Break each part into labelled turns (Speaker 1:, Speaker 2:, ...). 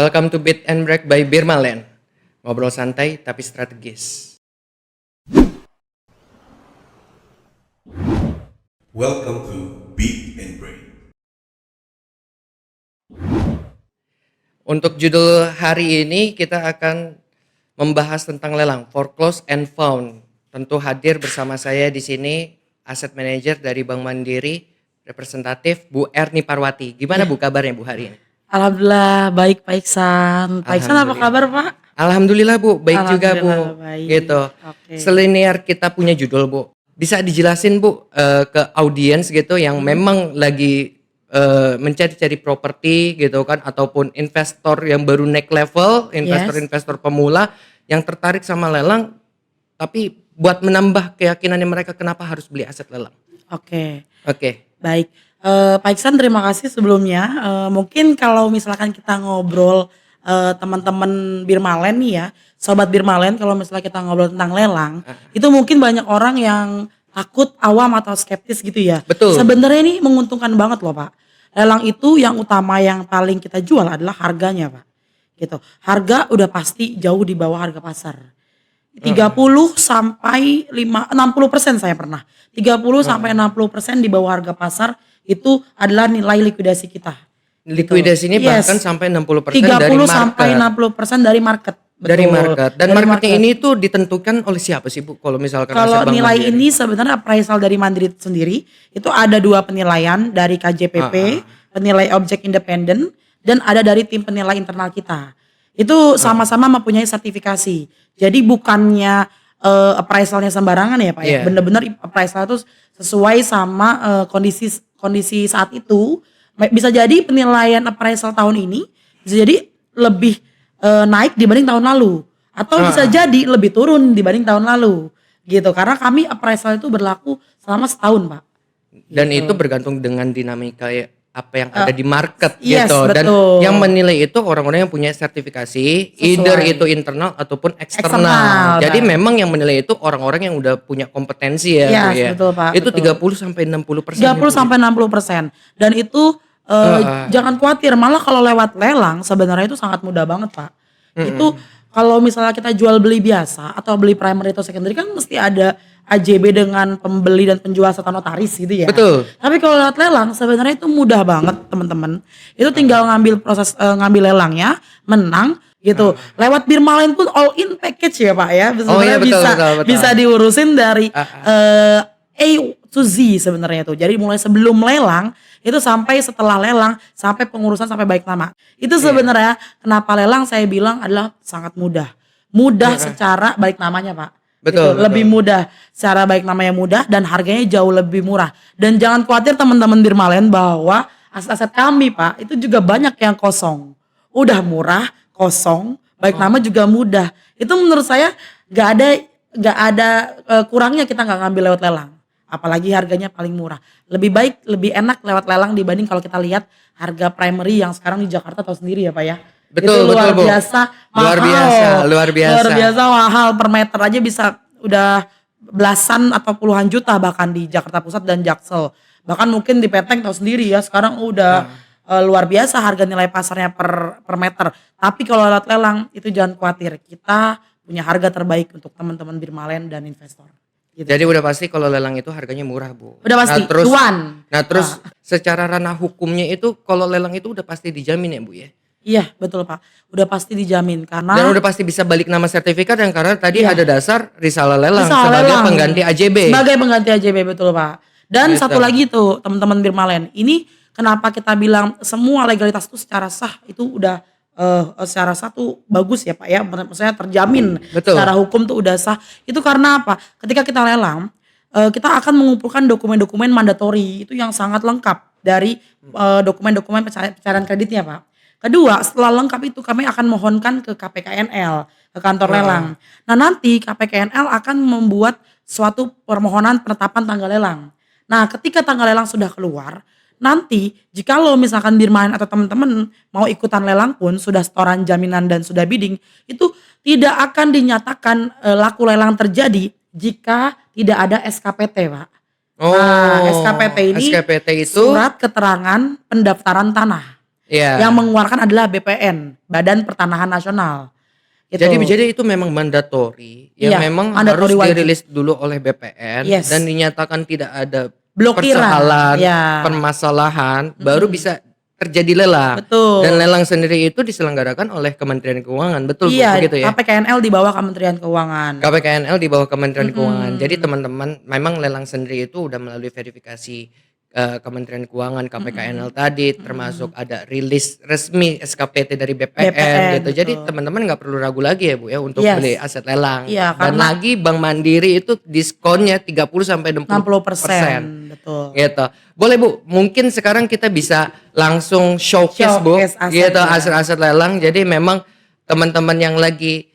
Speaker 1: Welcome to Beat and Break by Birmaland. Ngobrol santai tapi strategis.
Speaker 2: Welcome to Beat and Break.
Speaker 1: Untuk judul hari ini kita akan membahas tentang lelang foreclose and found. Tentu hadir bersama saya di sini Asset Manager dari Bank Mandiri, representatif Bu Erni Parwati. Gimana Bu kabarnya Bu hari ini?
Speaker 3: Alhamdulillah baik Pak Iksan. Pak Iksan apa kabar Pak?
Speaker 1: Alhamdulillah Bu, baik juga Bu.
Speaker 3: Baik.
Speaker 1: Gitu.
Speaker 3: Oke.
Speaker 1: Selinier kita punya judul Bu. Bisa dijelasin Bu ke audiens gitu yang memang lagi mencari-cari properti gitu kan, ataupun investor yang baru naik level, investor pemula yang tertarik sama lelang, tapi buat menambah keyakinannya mereka kenapa harus beli aset lelang.
Speaker 3: Oke.
Speaker 1: Baik.
Speaker 3: Pak Iksan terima kasih sebelumnya. Mungkin kalau misalkan kita ngobrol teman-teman Birmaland nih ya, sobat Birmaland, kalau misalnya kita ngobrol tentang lelang, itu mungkin banyak orang yang takut, awam atau skeptis gitu ya.
Speaker 1: Betul.
Speaker 3: Sebenarnya ini menguntungkan banget loh Pak. Lelang itu yang utama yang paling kita jual adalah harganya Pak. Gitu. Harga udah pasti jauh di bawah harga pasar. 30 sampai 60% saya pernah. 30 sampai 60% di bawah harga pasar itu adalah nilai likuidasi kita.
Speaker 1: Likuidasi ini bahkan sampai 60%
Speaker 3: 30
Speaker 1: dari market.
Speaker 3: sampai 60% dari market. Betul.
Speaker 1: Dari market. Dan
Speaker 3: dari
Speaker 1: marketnya ini tuh ditentukan oleh siapa sih Bu? Kalau misalkan
Speaker 3: kalau
Speaker 1: Bank
Speaker 3: nilai
Speaker 1: Mandiri?
Speaker 3: ini sebenarnya appraisal dari Mandiri sendiri itu ada 2 penilaian dari KJPP, penilai objek independen, dan ada dari tim penilai internal kita. Itu sama-sama mempunyai sertifikasi. Jadi bukannya appraisalnya sembarangan ya Pak ya. Benar-benar appraisal itu sesuai sama kondisi saat itu. Bisa jadi penilaian appraisal tahun ini bisa jadi lebih naik dibanding tahun lalu, atau bisa jadi lebih turun dibanding tahun lalu gitu, karena kami appraisal itu berlaku selama setahun Pak.
Speaker 1: Dan itu bergantung dengan dinamika apa yang ada di market
Speaker 3: Yes,
Speaker 1: gitu. Dan
Speaker 3: betul.
Speaker 1: yang menilai itu orang-orang yang punya sertifikasi, either itu internal ataupun eksternal. Jadi memang yang menilai itu orang-orang yang udah punya kompetensi ya Bu
Speaker 3: Yes,
Speaker 1: ya.
Speaker 3: betul, Pak,
Speaker 1: Itu
Speaker 3: betul.
Speaker 1: 30 sampai 60%.
Speaker 3: 30 sampai 60%. Dan itu jangan khawatir, malah kalau lewat lelang sebenarnya itu sangat mudah banget Pak. Itu kalau misalnya kita jual beli biasa atau beli primary atau secondary kan mesti ada AJB dengan pembeli dan penjual serta notaris gitu ya.
Speaker 1: Betul.
Speaker 3: Tapi kalau lewat lelang sebenarnya itu mudah banget teman-teman. Itu tinggal ngambil proses ngambil lelangnya, menang gitu. Lewat Birmaland pun all in package ya Pak ya. Sebenarnya
Speaker 1: betul.
Speaker 3: bisa diurusin dari A to Z sebenarnya tuh. Jadi mulai sebelum lelang itu sampai setelah lelang sampai pengurusan sampai baik nama. Itu sebenarnya kenapa lelang saya bilang adalah sangat mudah. Mudah secara baik namanya Pak.
Speaker 1: Betul.
Speaker 3: Lebih mudah, secara baik namanya mudah dan harganya jauh lebih murah. Dan jangan khawatir teman-teman Birmaland bahwa aset-aset kami Pak itu juga banyak yang kosong. Udah murah, kosong, baik nama juga mudah. Itu menurut saya gak ada kurangnya kita gak ngambil lewat lelang. Apalagi harganya paling murah. Lebih baik, lebih enak lewat lelang dibanding kalau kita lihat harga primary yang sekarang di Jakarta tahu sendiri ya Pak ya.
Speaker 1: Betul,
Speaker 3: itu luar
Speaker 1: Bu.
Speaker 3: biasa mahal.
Speaker 1: Luar biasa.
Speaker 3: Luar biasa mahal, per meter aja bisa udah belasan atau puluhan juta bahkan di Jakarta Pusat dan Jaksel. Bahkan mungkin di Peteng tahu sendiri ya sekarang udah luar biasa harga nilai pasarnya per meter. Tapi kalau lewat lelang itu jangan khawatir, kita punya harga terbaik untuk teman-teman Birmaland dan investor. Gitu.
Speaker 1: Jadi udah pasti kalau lelang itu harganya murah Bu.
Speaker 3: Udah pasti,
Speaker 1: Nah terus secara ranah hukumnya itu kalau lelang itu udah pasti dijamin ya Bu ya?
Speaker 3: Iya betul Pak, udah pasti dijamin karena
Speaker 1: Dan udah pasti bisa balik nama sertifikat yang karena tadi ada dasar risalah lelang
Speaker 3: Risalah
Speaker 1: sebagai
Speaker 3: lelang.
Speaker 1: pengganti AJB.
Speaker 3: Sebagai pengganti AJB betul Pak. Dan
Speaker 1: Gitu.
Speaker 3: satu lagi tuh teman-teman Birmaland, ini kenapa kita bilang semua legalitas itu secara sah itu udah secara sah tuh bagus ya Pak ya, maksudnya terjamin.
Speaker 1: Betul.
Speaker 3: Secara hukum tuh udah sah. Itu karena apa? Ketika kita lelang, kita akan mengumpulkan dokumen-dokumen mandatori itu yang sangat lengkap dari dokumen-dokumen pencarian kreditnya Pak. Kedua, setelah lengkap itu kami akan mohonkan ke KPKNL, ke kantor lelang. Nah nanti KPKNL akan membuat suatu permohonan penetapan tanggal lelang. Nah ketika tanggal lelang sudah keluar, nanti jikalau misalkan Birmaland atau teman-teman mau ikutan lelang pun sudah setoran jaminan dan sudah bidding, itu tidak akan dinyatakan laku lelang terjadi jika tidak ada SKPT Pak. Nah SKPT ini
Speaker 1: SKPT itu
Speaker 3: surat keterangan pendaftaran tanah.
Speaker 1: Iya.
Speaker 3: Yang mengeluarkan adalah BPN, Badan Pertanahan Nasional. Gitu.
Speaker 1: Jadi itu memang mandatori yang
Speaker 3: Iya,
Speaker 1: memang
Speaker 3: mandatori
Speaker 1: harus
Speaker 3: wajib.
Speaker 1: dirilis dulu oleh BPN
Speaker 3: Yes.
Speaker 1: dan dinyatakan tidak ada
Speaker 3: Blokiran,
Speaker 1: persoalan,
Speaker 3: ya.
Speaker 1: permasalahan, baru bisa terjadi lelang.
Speaker 3: Betul.
Speaker 1: Dan lelang sendiri itu diselenggarakan oleh Kementerian Keuangan, betul Bu,
Speaker 3: Iya,
Speaker 1: begitu ya?
Speaker 3: KPKNL di bawah Kementerian Keuangan.
Speaker 1: KPKNL di bawah Kementerian Keuangan. Jadi teman-teman memang lelang sendiri itu udah melalui verifikasi Kementerian Keuangan, KPKNL tadi, termasuk ada rilis resmi SKPT dari BPN,
Speaker 3: BPN,
Speaker 1: gitu. Jadi
Speaker 3: betul.
Speaker 1: teman-teman nggak perlu ragu lagi ya Bu ya untuk
Speaker 3: Yes.
Speaker 1: beli aset lelang.
Speaker 3: Iya,
Speaker 1: Dan
Speaker 3: karena
Speaker 1: lagi Bank Mandiri itu diskonnya 30 sampai
Speaker 3: 60%. Betul.
Speaker 1: Gitu. Boleh Bu, mungkin sekarang kita bisa langsung showcase Bu,
Speaker 3: Showcase aset,
Speaker 1: gitu
Speaker 3: ya.
Speaker 1: aset-aset lelang. Jadi memang teman-teman yang lagi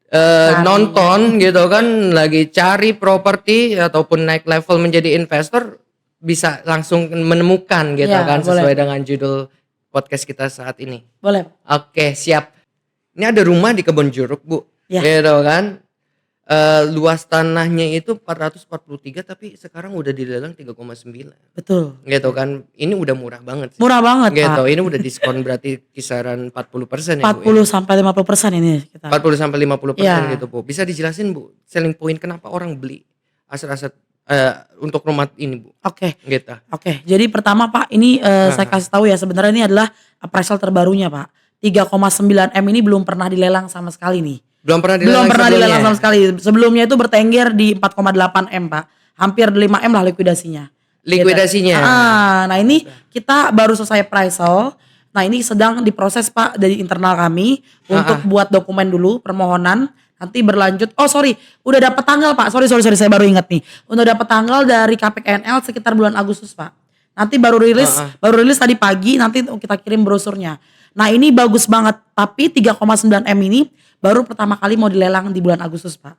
Speaker 3: Cari.
Speaker 1: nonton gitu kan, lagi cari properti ataupun naik level menjadi investor bisa langsung menemukan gitu
Speaker 3: Ya,
Speaker 1: kan
Speaker 3: boleh.
Speaker 1: sesuai dengan judul podcast kita saat ini.
Speaker 3: Boleh.
Speaker 1: Oke, siap. Ini ada rumah di Kebon Jeruk Bu,
Speaker 3: Ya.
Speaker 1: gitu kan. Luas tanahnya itu 443 tapi sekarang udah dilelang 3,9
Speaker 3: Betul.
Speaker 1: gitu kan. Ini udah murah banget sih.
Speaker 3: Murah banget,
Speaker 1: Gitu.
Speaker 3: Pak.
Speaker 1: Ini udah diskon berarti kisaran 40% ya Bu.
Speaker 3: 40 sampai 50% ini kita.
Speaker 1: 40 sampai 50%
Speaker 3: Ya.
Speaker 1: gitu Bu. Bisa dijelasin Bu selling point kenapa orang beli aset-aset untuk rumah ini Bu?
Speaker 3: Oke.
Speaker 1: Gitu.
Speaker 3: Oke, jadi pertama Pak, ini saya kasih tahu ya, sebenarnya ini adalah appraisal terbarunya Pak. 3,9 M ini belum pernah dilelang sama sekali nih.
Speaker 1: Belum pernah
Speaker 3: Belum
Speaker 1: dilelang
Speaker 3: pernah
Speaker 1: sebelumnya?
Speaker 3: dilelang sama sekali. Sebelumnya itu bertengger di 4,8 M Pak. Hampir 5 M lah likuidasinya.
Speaker 1: Likuidasinya.
Speaker 3: Gitu. Nah ini kita baru selesai appraisal. Nah ini sedang diproses Pak dari internal kami untuk buat dokumen dulu permohonan. Nanti berlanjut. Oh sorry, udah dapat tanggal Pak. Sorry saya baru ingat nih. Udah dapat tanggal dari KPKNL sekitar bulan Agustus Pak. Nanti baru rilis tadi pagi. Nanti kita kirim brosurnya. Nah ini bagus banget. Tapi 3,9 M ini baru pertama kali mau dilelang di bulan Agustus Pak.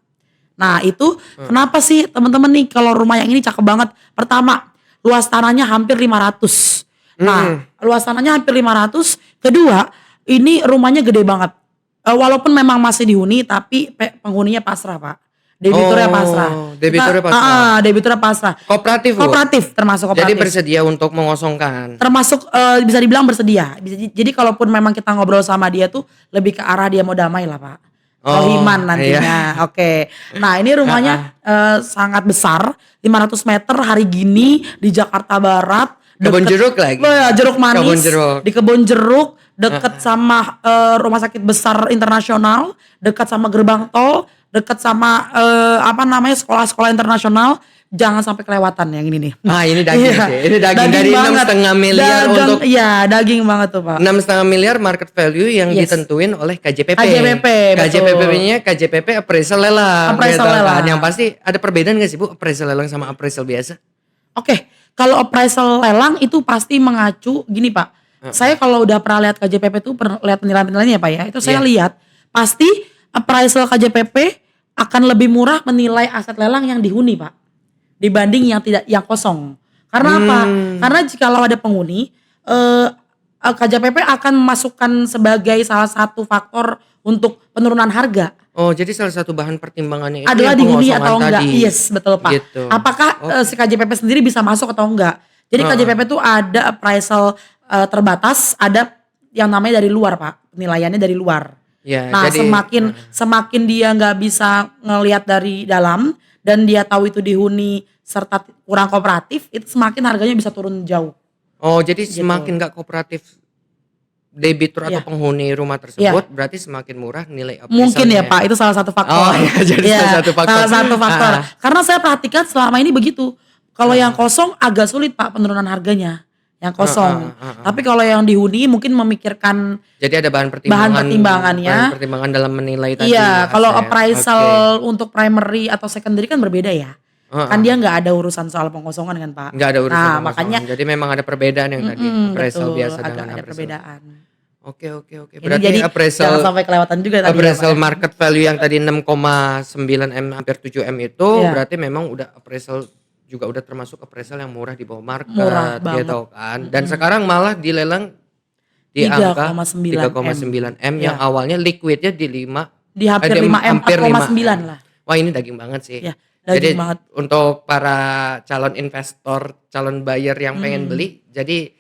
Speaker 3: Nah itu kenapa sih teman-teman nih kalau rumah yang ini cakep banget. Pertama, luas tanahnya hampir 500. Nah luas tanahnya hampir 500. Kedua, ini rumahnya gede banget. Walaupun memang masih dihuni tapi penghuninya pasrah Pak. Debiturnya pasrah.
Speaker 1: Debiturnya pasrah.
Speaker 3: Debiturnya pasrah.
Speaker 1: Kooperatif Bu?
Speaker 3: Kooperatif, termasuk
Speaker 1: Jadi
Speaker 3: kooperatif.
Speaker 1: bersedia untuk mengosongkan.
Speaker 3: Termasuk bisa dibilang bersedia. Jadi kalaupun memang kita ngobrol sama dia tuh lebih ke arah dia mau damai lah Pak. Rohiman nantinya. Oke. Nah ini rumahnya sangat besar. 500 meter hari gini di Jakarta Barat.
Speaker 1: Kebon Jeruk lagi?
Speaker 3: Jeruk manis.
Speaker 1: Kebon Jeruk.
Speaker 3: Di Kebon Jeruk. Dekat sama rumah sakit besar internasional. Dekat sama gerbang tol. Dekat sama sekolah-sekolah internasional. Jangan sampai kelewatan yang ini nih.
Speaker 1: Ini daging
Speaker 3: Iya.
Speaker 1: sih. Ini daging dari
Speaker 3: banget.
Speaker 1: 6,5 miliar untuk
Speaker 3: Iya daging banget tuh Pak.
Speaker 1: 6,5 miliar market value yang
Speaker 3: Yes.
Speaker 1: ditentuin oleh KJPP.
Speaker 3: KJPP, betul.
Speaker 1: KJPP-nya KJPP appraisal lelang.
Speaker 3: Appraisal
Speaker 1: gitu
Speaker 3: lelang.
Speaker 1: kan. Yang pasti ada perbedaan gak sih Bu appraisal lelang sama appraisal biasa?
Speaker 3: Oke, kalau appraisal lelang itu pasti mengacu gini Pak. Saya kalau udah pernah lihat KJPP itu pernah lihat penilaian-penilaiannya Pak ya. Itu saya lihat pasti appraisal KJPP akan lebih murah menilai aset lelang yang dihuni Pak dibanding yang kosong. Karena apa? Karena jikalau ada penghuni KJPP akan memasukkan sebagai salah satu faktor untuk penurunan harga.
Speaker 1: Oh, jadi salah satu bahan pertimbangannya itu
Speaker 3: Adalah
Speaker 1: yang
Speaker 3: dihuni
Speaker 1: pengosongan
Speaker 3: atau enggak.
Speaker 1: tadi.
Speaker 3: Yes, betul Pak.
Speaker 1: Gitu.
Speaker 3: Apakah si KJPP sendiri bisa masuk atau enggak? Jadi KJPP itu ada appraisal terbatas, ada yang namanya dari luar Pak. Penilaiannya dari luar.
Speaker 1: Ya,
Speaker 3: Nah
Speaker 1: jadi
Speaker 3: semakin dia nggak bisa ngelihat dari dalam dan dia tahu itu dihuni serta kurang kooperatif, itu semakin harganya bisa turun jauh.
Speaker 1: oh, jadi semakin nggak kooperatif debitur atau
Speaker 3: Iya.
Speaker 1: penghuni rumah tersebut berarti semakin murah nilai
Speaker 3: Mungkin ya
Speaker 1: appraisalnya.
Speaker 3: Pak, itu salah satu faktor.
Speaker 1: Oh, iya, jadi salah satu faktor.
Speaker 3: Salah satu faktor.
Speaker 1: Ah.
Speaker 3: Karena saya perhatikan selama ini begitu. Kalau yang kosong agak sulit Pak penurunan harganya. Yang kosong. Tapi kalau yang dihuni mungkin memikirkan
Speaker 1: Jadi ada bahan pertimbangan.
Speaker 3: pertimbangannya.
Speaker 1: Bahan pertimbangan dalam menilai tadi.
Speaker 3: iya, kalau
Speaker 1: aset.
Speaker 3: appraisal
Speaker 1: Oke.
Speaker 3: untuk primary atau secondary kan berbeda ya. Kan dia nggak ada urusan soal pengosongan kan Pak.
Speaker 1: Nggak ada urusan
Speaker 3: Nah,
Speaker 1: pengosongan.
Speaker 3: makanya
Speaker 1: Jadi memang ada perbedaan yang tadi appraisal
Speaker 3: betul,
Speaker 1: biasa
Speaker 3: agak
Speaker 1: dengan
Speaker 3: ada
Speaker 1: appraisal.
Speaker 3: perbedaan.
Speaker 1: Oke.
Speaker 3: Ini
Speaker 1: Berarti
Speaker 3: jadi
Speaker 1: appraisal
Speaker 3: jangan sampai kelewatan juga tadi ya,
Speaker 1: appraisal
Speaker 3: Pak, ya.
Speaker 1: market value yang tadi 6,9 M hampir 7 M itu
Speaker 3: Iya.
Speaker 1: berarti memang udah appraisal juga udah termasuk appraisal yang murah di bawah market
Speaker 3: Murah banget.
Speaker 1: gitu kan. Dan sekarang malah dilelang di angka 3,9 M yang
Speaker 3: Iya.
Speaker 1: awalnya liquidnya di 5
Speaker 3: Di hampir 5 M,
Speaker 1: hampir
Speaker 3: 4,9 lah.
Speaker 1: Wah, ini daging banget sih.
Speaker 3: Iya,
Speaker 1: Jadi
Speaker 3: daging banget.
Speaker 1: untuk para calon investor, calon buyer yang pengen beli, jadi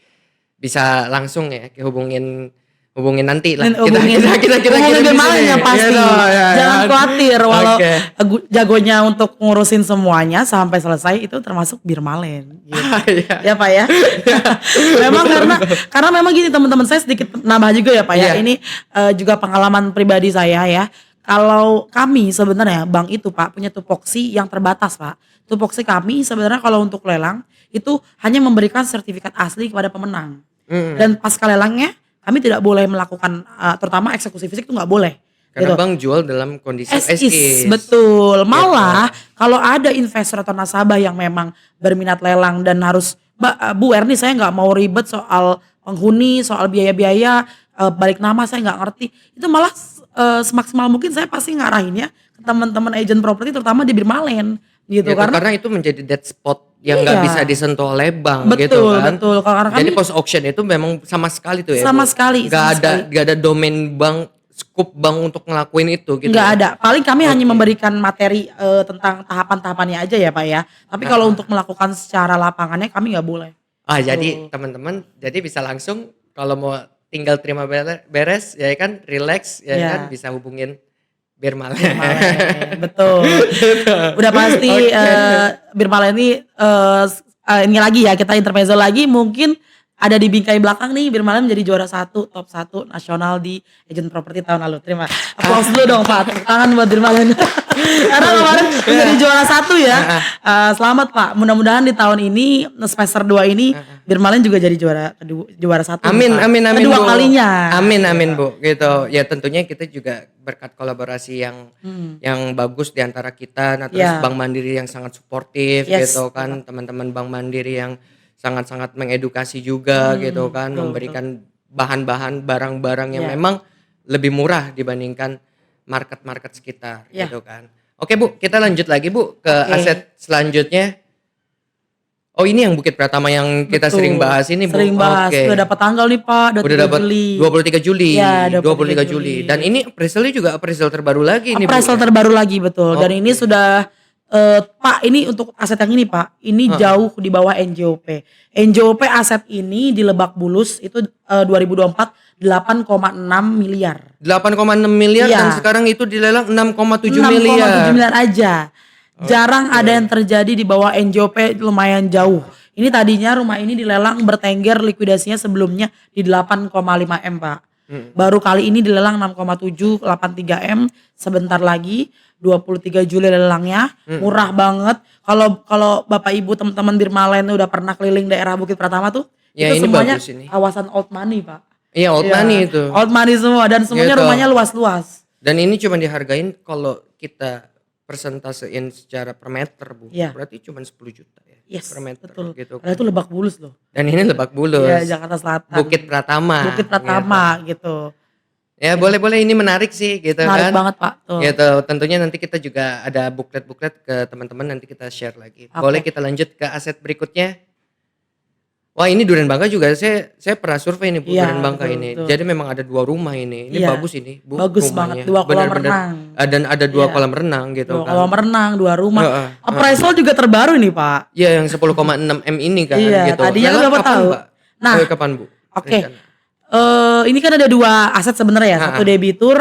Speaker 1: bisa langsung ya hubungin nanti lah.
Speaker 3: Hubungin
Speaker 1: Kita
Speaker 3: hubungin
Speaker 1: di
Speaker 3: Birmalen
Speaker 1: sini.
Speaker 3: ya pasti.
Speaker 1: Gitu, ya
Speaker 3: Jangan
Speaker 1: kan?
Speaker 3: khawatir walau
Speaker 1: Oke.
Speaker 3: jagonya untuk ngurusin semuanya sampai selesai itu termasuk Birmalen gitu.
Speaker 1: Iya.
Speaker 3: Ya Pak ya. Memang karena memang gini teman-teman, saya sedikit nambah juga ya Pak ya.
Speaker 1: Iya.
Speaker 3: Ini juga pengalaman pribadi saya ya. Kalau kami sebenarnya bank itu Pak punya tupoksi yang terbatas Pak. Tupoksi kami sebenarnya kalau untuk lelang itu hanya memberikan sertifikat asli kepada pemenang. Dan pasca lelangnya kami tidak boleh melakukan terutama eksekusi fisik itu nggak boleh.
Speaker 1: Karena
Speaker 3: Gitu.
Speaker 1: Bang jual dalam kondisi
Speaker 3: As
Speaker 1: as
Speaker 3: is,
Speaker 1: is.
Speaker 3: betul. Malah kalau ada investor atau nasabah yang memang berminat lelang dan harus Bu Erni saya nggak mau ribet soal penghuni, soal biaya-biaya, balik nama saya nggak ngerti. Itu malah semaksimal mungkin saya pasti ngarahinnya ke teman-teman agent properti terutama di Birmalen gitu,
Speaker 1: Gitu, karena itu menjadi dead spot yang nggak
Speaker 3: Iya.
Speaker 1: bisa disentuh oleh bank
Speaker 3: Betul,
Speaker 1: gitu kan.
Speaker 3: betul. Karena
Speaker 1: Jadi
Speaker 3: kami-
Speaker 1: post auction itu memang sama sekali tuh ya.
Speaker 3: Sama
Speaker 1: Bu?
Speaker 3: sekali,
Speaker 1: Nggak ada domain bank, scoop bank untuk ngelakuin itu gitu.
Speaker 3: nggak
Speaker 1: ya.
Speaker 3: ada. Paling kami hanya
Speaker 1: Oke.
Speaker 3: memberikan materi tentang tahapan-tahapannya aja ya Pak ya. Tapi kalau untuk melakukan secara lapangannya kami nggak boleh.
Speaker 1: Jadi teman-teman jadi bisa langsung kalau mau tinggal terima beres ya kan, relax ya
Speaker 3: Iya.
Speaker 1: kan, bisa hubungin Birmalen.
Speaker 3: Birmalen, betul. Udah pasti Birmalen ini ini lagi ya kita intermezzo lagi mungkin ada di bingkai belakang nih Birmalen menjadi juara top 1 nasional di agent properti tahun lalu. Terima. Aplaus dulu dong Pak. Tepuk tangan buat Birmalen. Karena kemarin menjadi juara 1 ya. Selamat Pak. Mudah-mudahan di tahun ini semester 2 ini Birmalen juga jadi juara 1.
Speaker 1: Amin,
Speaker 3: Pak.
Speaker 1: amin, amin
Speaker 3: Kedua
Speaker 1: Bu.
Speaker 3: kalinya.
Speaker 1: Amin Bu. Gitu. Ya tentunya kita juga berkat kolaborasi yang bagus di antara kita. Nah terus
Speaker 3: Ya.
Speaker 1: Bank Mandiri yang sangat suportif
Speaker 3: Yes,
Speaker 1: gitu kan. Teman-teman Bank Mandiri yang sangat-sangat mengedukasi juga gitu kan.
Speaker 3: betul,
Speaker 1: Memberikan bahan-bahan barang-barang yang
Speaker 3: Ya.
Speaker 1: memang lebih murah dibandingkan market-market sekitar
Speaker 3: Ya.
Speaker 1: gitu kan. Oke Bu, kita lanjut lagi Bu ke
Speaker 3: Oke.
Speaker 1: aset selanjutnya. Oh ini yang Bukit Pratama yang kita
Speaker 3: Betul.
Speaker 1: sering bahas ini Bu.
Speaker 3: Sering bahas.
Speaker 1: Oke.
Speaker 3: Udah dapat tanggal nih Pak.
Speaker 1: Udah
Speaker 3: 23
Speaker 1: dapat
Speaker 3: Juli.
Speaker 1: 23 Juli.
Speaker 3: Ya,
Speaker 1: 23
Speaker 3: 23
Speaker 1: Juli.
Speaker 3: Juli.
Speaker 1: Dan ini appraisalnya juga appraisal terbaru lagi nih Bu.
Speaker 3: Appraisal terbaru lagi betul. Dan
Speaker 1: Oke.
Speaker 3: ini sudah Pak ini untuk aset yang ini Pak. Ini jauh di bawah NJOP. NJOP aset ini di Lebak Bulus itu 2024 8,6 miliar.
Speaker 1: 8,6 miliar
Speaker 3: Iya.
Speaker 1: dan sekarang itu dilelang 6,7 miliar.
Speaker 3: 6,7 miliar aja. Jarang ada yang terjadi di bawah NJOP, lumayan jauh. Ini tadinya rumah ini dilelang bertengger likuidasinya sebelumnya di 8,5 M Pak. Baru kali ini dilelang 6,783 M. Sebentar lagi 23 Juli lelangnya. Murah banget. Kalau Bapak Ibu teman-teman Birmalen udah pernah keliling daerah Bukit Pratama tuh,
Speaker 1: Ya,
Speaker 3: itu
Speaker 1: ini
Speaker 3: semuanya
Speaker 1: bagus ini.
Speaker 3: kawasan old money Pak.
Speaker 1: Iya, old
Speaker 3: Iya,
Speaker 1: money itu.
Speaker 3: Old money semua dan semuanya
Speaker 1: Gitu.
Speaker 3: rumahnya luas-luas.
Speaker 1: Dan ini cuma dihargain kalau kita persentasein secara per meter Bu.
Speaker 3: Iya.
Speaker 1: Berarti cuma 10 juta ya
Speaker 3: Yes,
Speaker 1: per meter
Speaker 3: betul.
Speaker 1: gitu.
Speaker 3: Padahal itu Lebak Bulus loh.
Speaker 1: Dan ini Lebak Bulus.
Speaker 3: Iya, Jakarta Selatan.
Speaker 1: Bukit Pratama.
Speaker 3: Bukit Pratama gitu.
Speaker 1: Ya boleh-boleh ini menarik sih gitu
Speaker 3: Menarik
Speaker 1: kan.
Speaker 3: banget Pak. Tuh.
Speaker 1: Gitu. Tentunya nanti kita juga ada buklet-buklet ke teman-teman nanti kita share lagi.
Speaker 3: Oke.
Speaker 1: Boleh kita lanjut ke aset berikutnya. Wah ini Duren Bangka juga saya pernah survei nih Bu
Speaker 3: Iya,
Speaker 1: Duren Bangka
Speaker 3: betul,
Speaker 1: ini.
Speaker 3: betul.
Speaker 1: Jadi memang ada 2 rumah ini. Ini
Speaker 3: Iya.
Speaker 1: bagus ini Bu.
Speaker 3: Bagus
Speaker 1: rumahnya.
Speaker 3: banget, 2 kolam
Speaker 1: Benar-benar.
Speaker 3: renang.
Speaker 1: Dan ada 2
Speaker 3: Iya.
Speaker 1: kolam renang gitu
Speaker 3: 2
Speaker 1: kan.
Speaker 3: kolam renang, 2 rumah.
Speaker 1: Heeh,
Speaker 3: Appraisal juga terbaru ini Pak.
Speaker 1: Iya yang 10,6 M ini kan
Speaker 3: Iya,
Speaker 1: gitu.
Speaker 3: tadinya kan
Speaker 1: Lelang
Speaker 3: Bapak
Speaker 1: kapan,
Speaker 3: tahu.
Speaker 1: Mbak?
Speaker 3: Nah,
Speaker 1: kapan Bu?
Speaker 3: Oke.
Speaker 1: Rencana?
Speaker 3: Ini kan ada 2 aset sebenarnya ya. Satu
Speaker 1: Ha-ha.
Speaker 3: debitur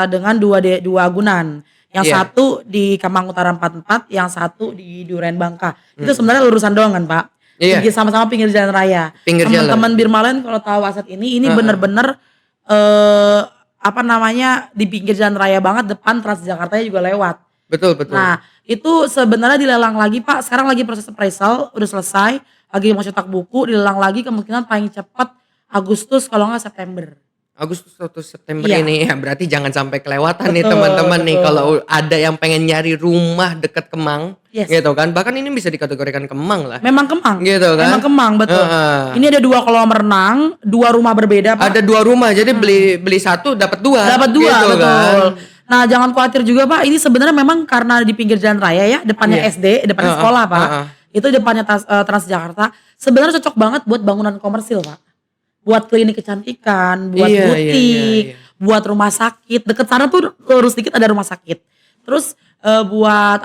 Speaker 3: dengan 2 agunan. Yang
Speaker 1: Iya.
Speaker 3: satu di Kemang Utara 44, yang satu di Duren Bangka. Itu sebenarnya lurusan doang kan Pak?
Speaker 1: Iya.
Speaker 3: Sama-sama pinggir jalan raya.
Speaker 1: Pinggir jalan.
Speaker 3: Teman-teman Birmalen kalau tahu aset ini bener-bener di pinggir jalan raya banget, depan Transjakartanya juga lewat.
Speaker 1: Betul betul.
Speaker 3: Nah, itu sebenarnya dilelang lagi Pak. Sekarang lagi proses appraisal, udah selesai. Lagi mau cetak buku, dilelang lagi kemungkinan paling cepat Agustus kalau nggak September.
Speaker 1: Agustus atau September
Speaker 3: Iya.
Speaker 1: ini ya berarti jangan sampai kelewatan nih
Speaker 3: Betul,
Speaker 1: teman-teman nih
Speaker 3: betul.
Speaker 1: kalau ada yang pengen nyari rumah deket Kemang
Speaker 3: Yes.
Speaker 1: gitu kan, bahkan ini bisa dikategorikan Kemang lah
Speaker 3: Memang Kemang.
Speaker 1: gitu kan.
Speaker 3: Memang Kemang, betul.
Speaker 1: Heeh.
Speaker 3: Ini ada 2 kolam renang, 2 rumah berbeda Pak.
Speaker 1: Ada 2 rumah jadi beli 1 dapat 2
Speaker 3: Dapat 2,
Speaker 1: gitu
Speaker 3: betul.
Speaker 1: kan.
Speaker 3: Nah, jangan khawatir juga Pak, ini sebenarnya memang karena di pinggir jalan raya ya, depannya
Speaker 1: Iya.
Speaker 3: SD, depannya sekolah Pak. Itu depannya Transjakarta. Sebenarnya cocok banget buat bangunan komersil Pak. Buat klinik kecantikan, buat
Speaker 1: Iya,
Speaker 3: butik,
Speaker 1: iya.
Speaker 3: buat rumah sakit. Deket sana tuh lurus dikit ada rumah sakit. Terus buat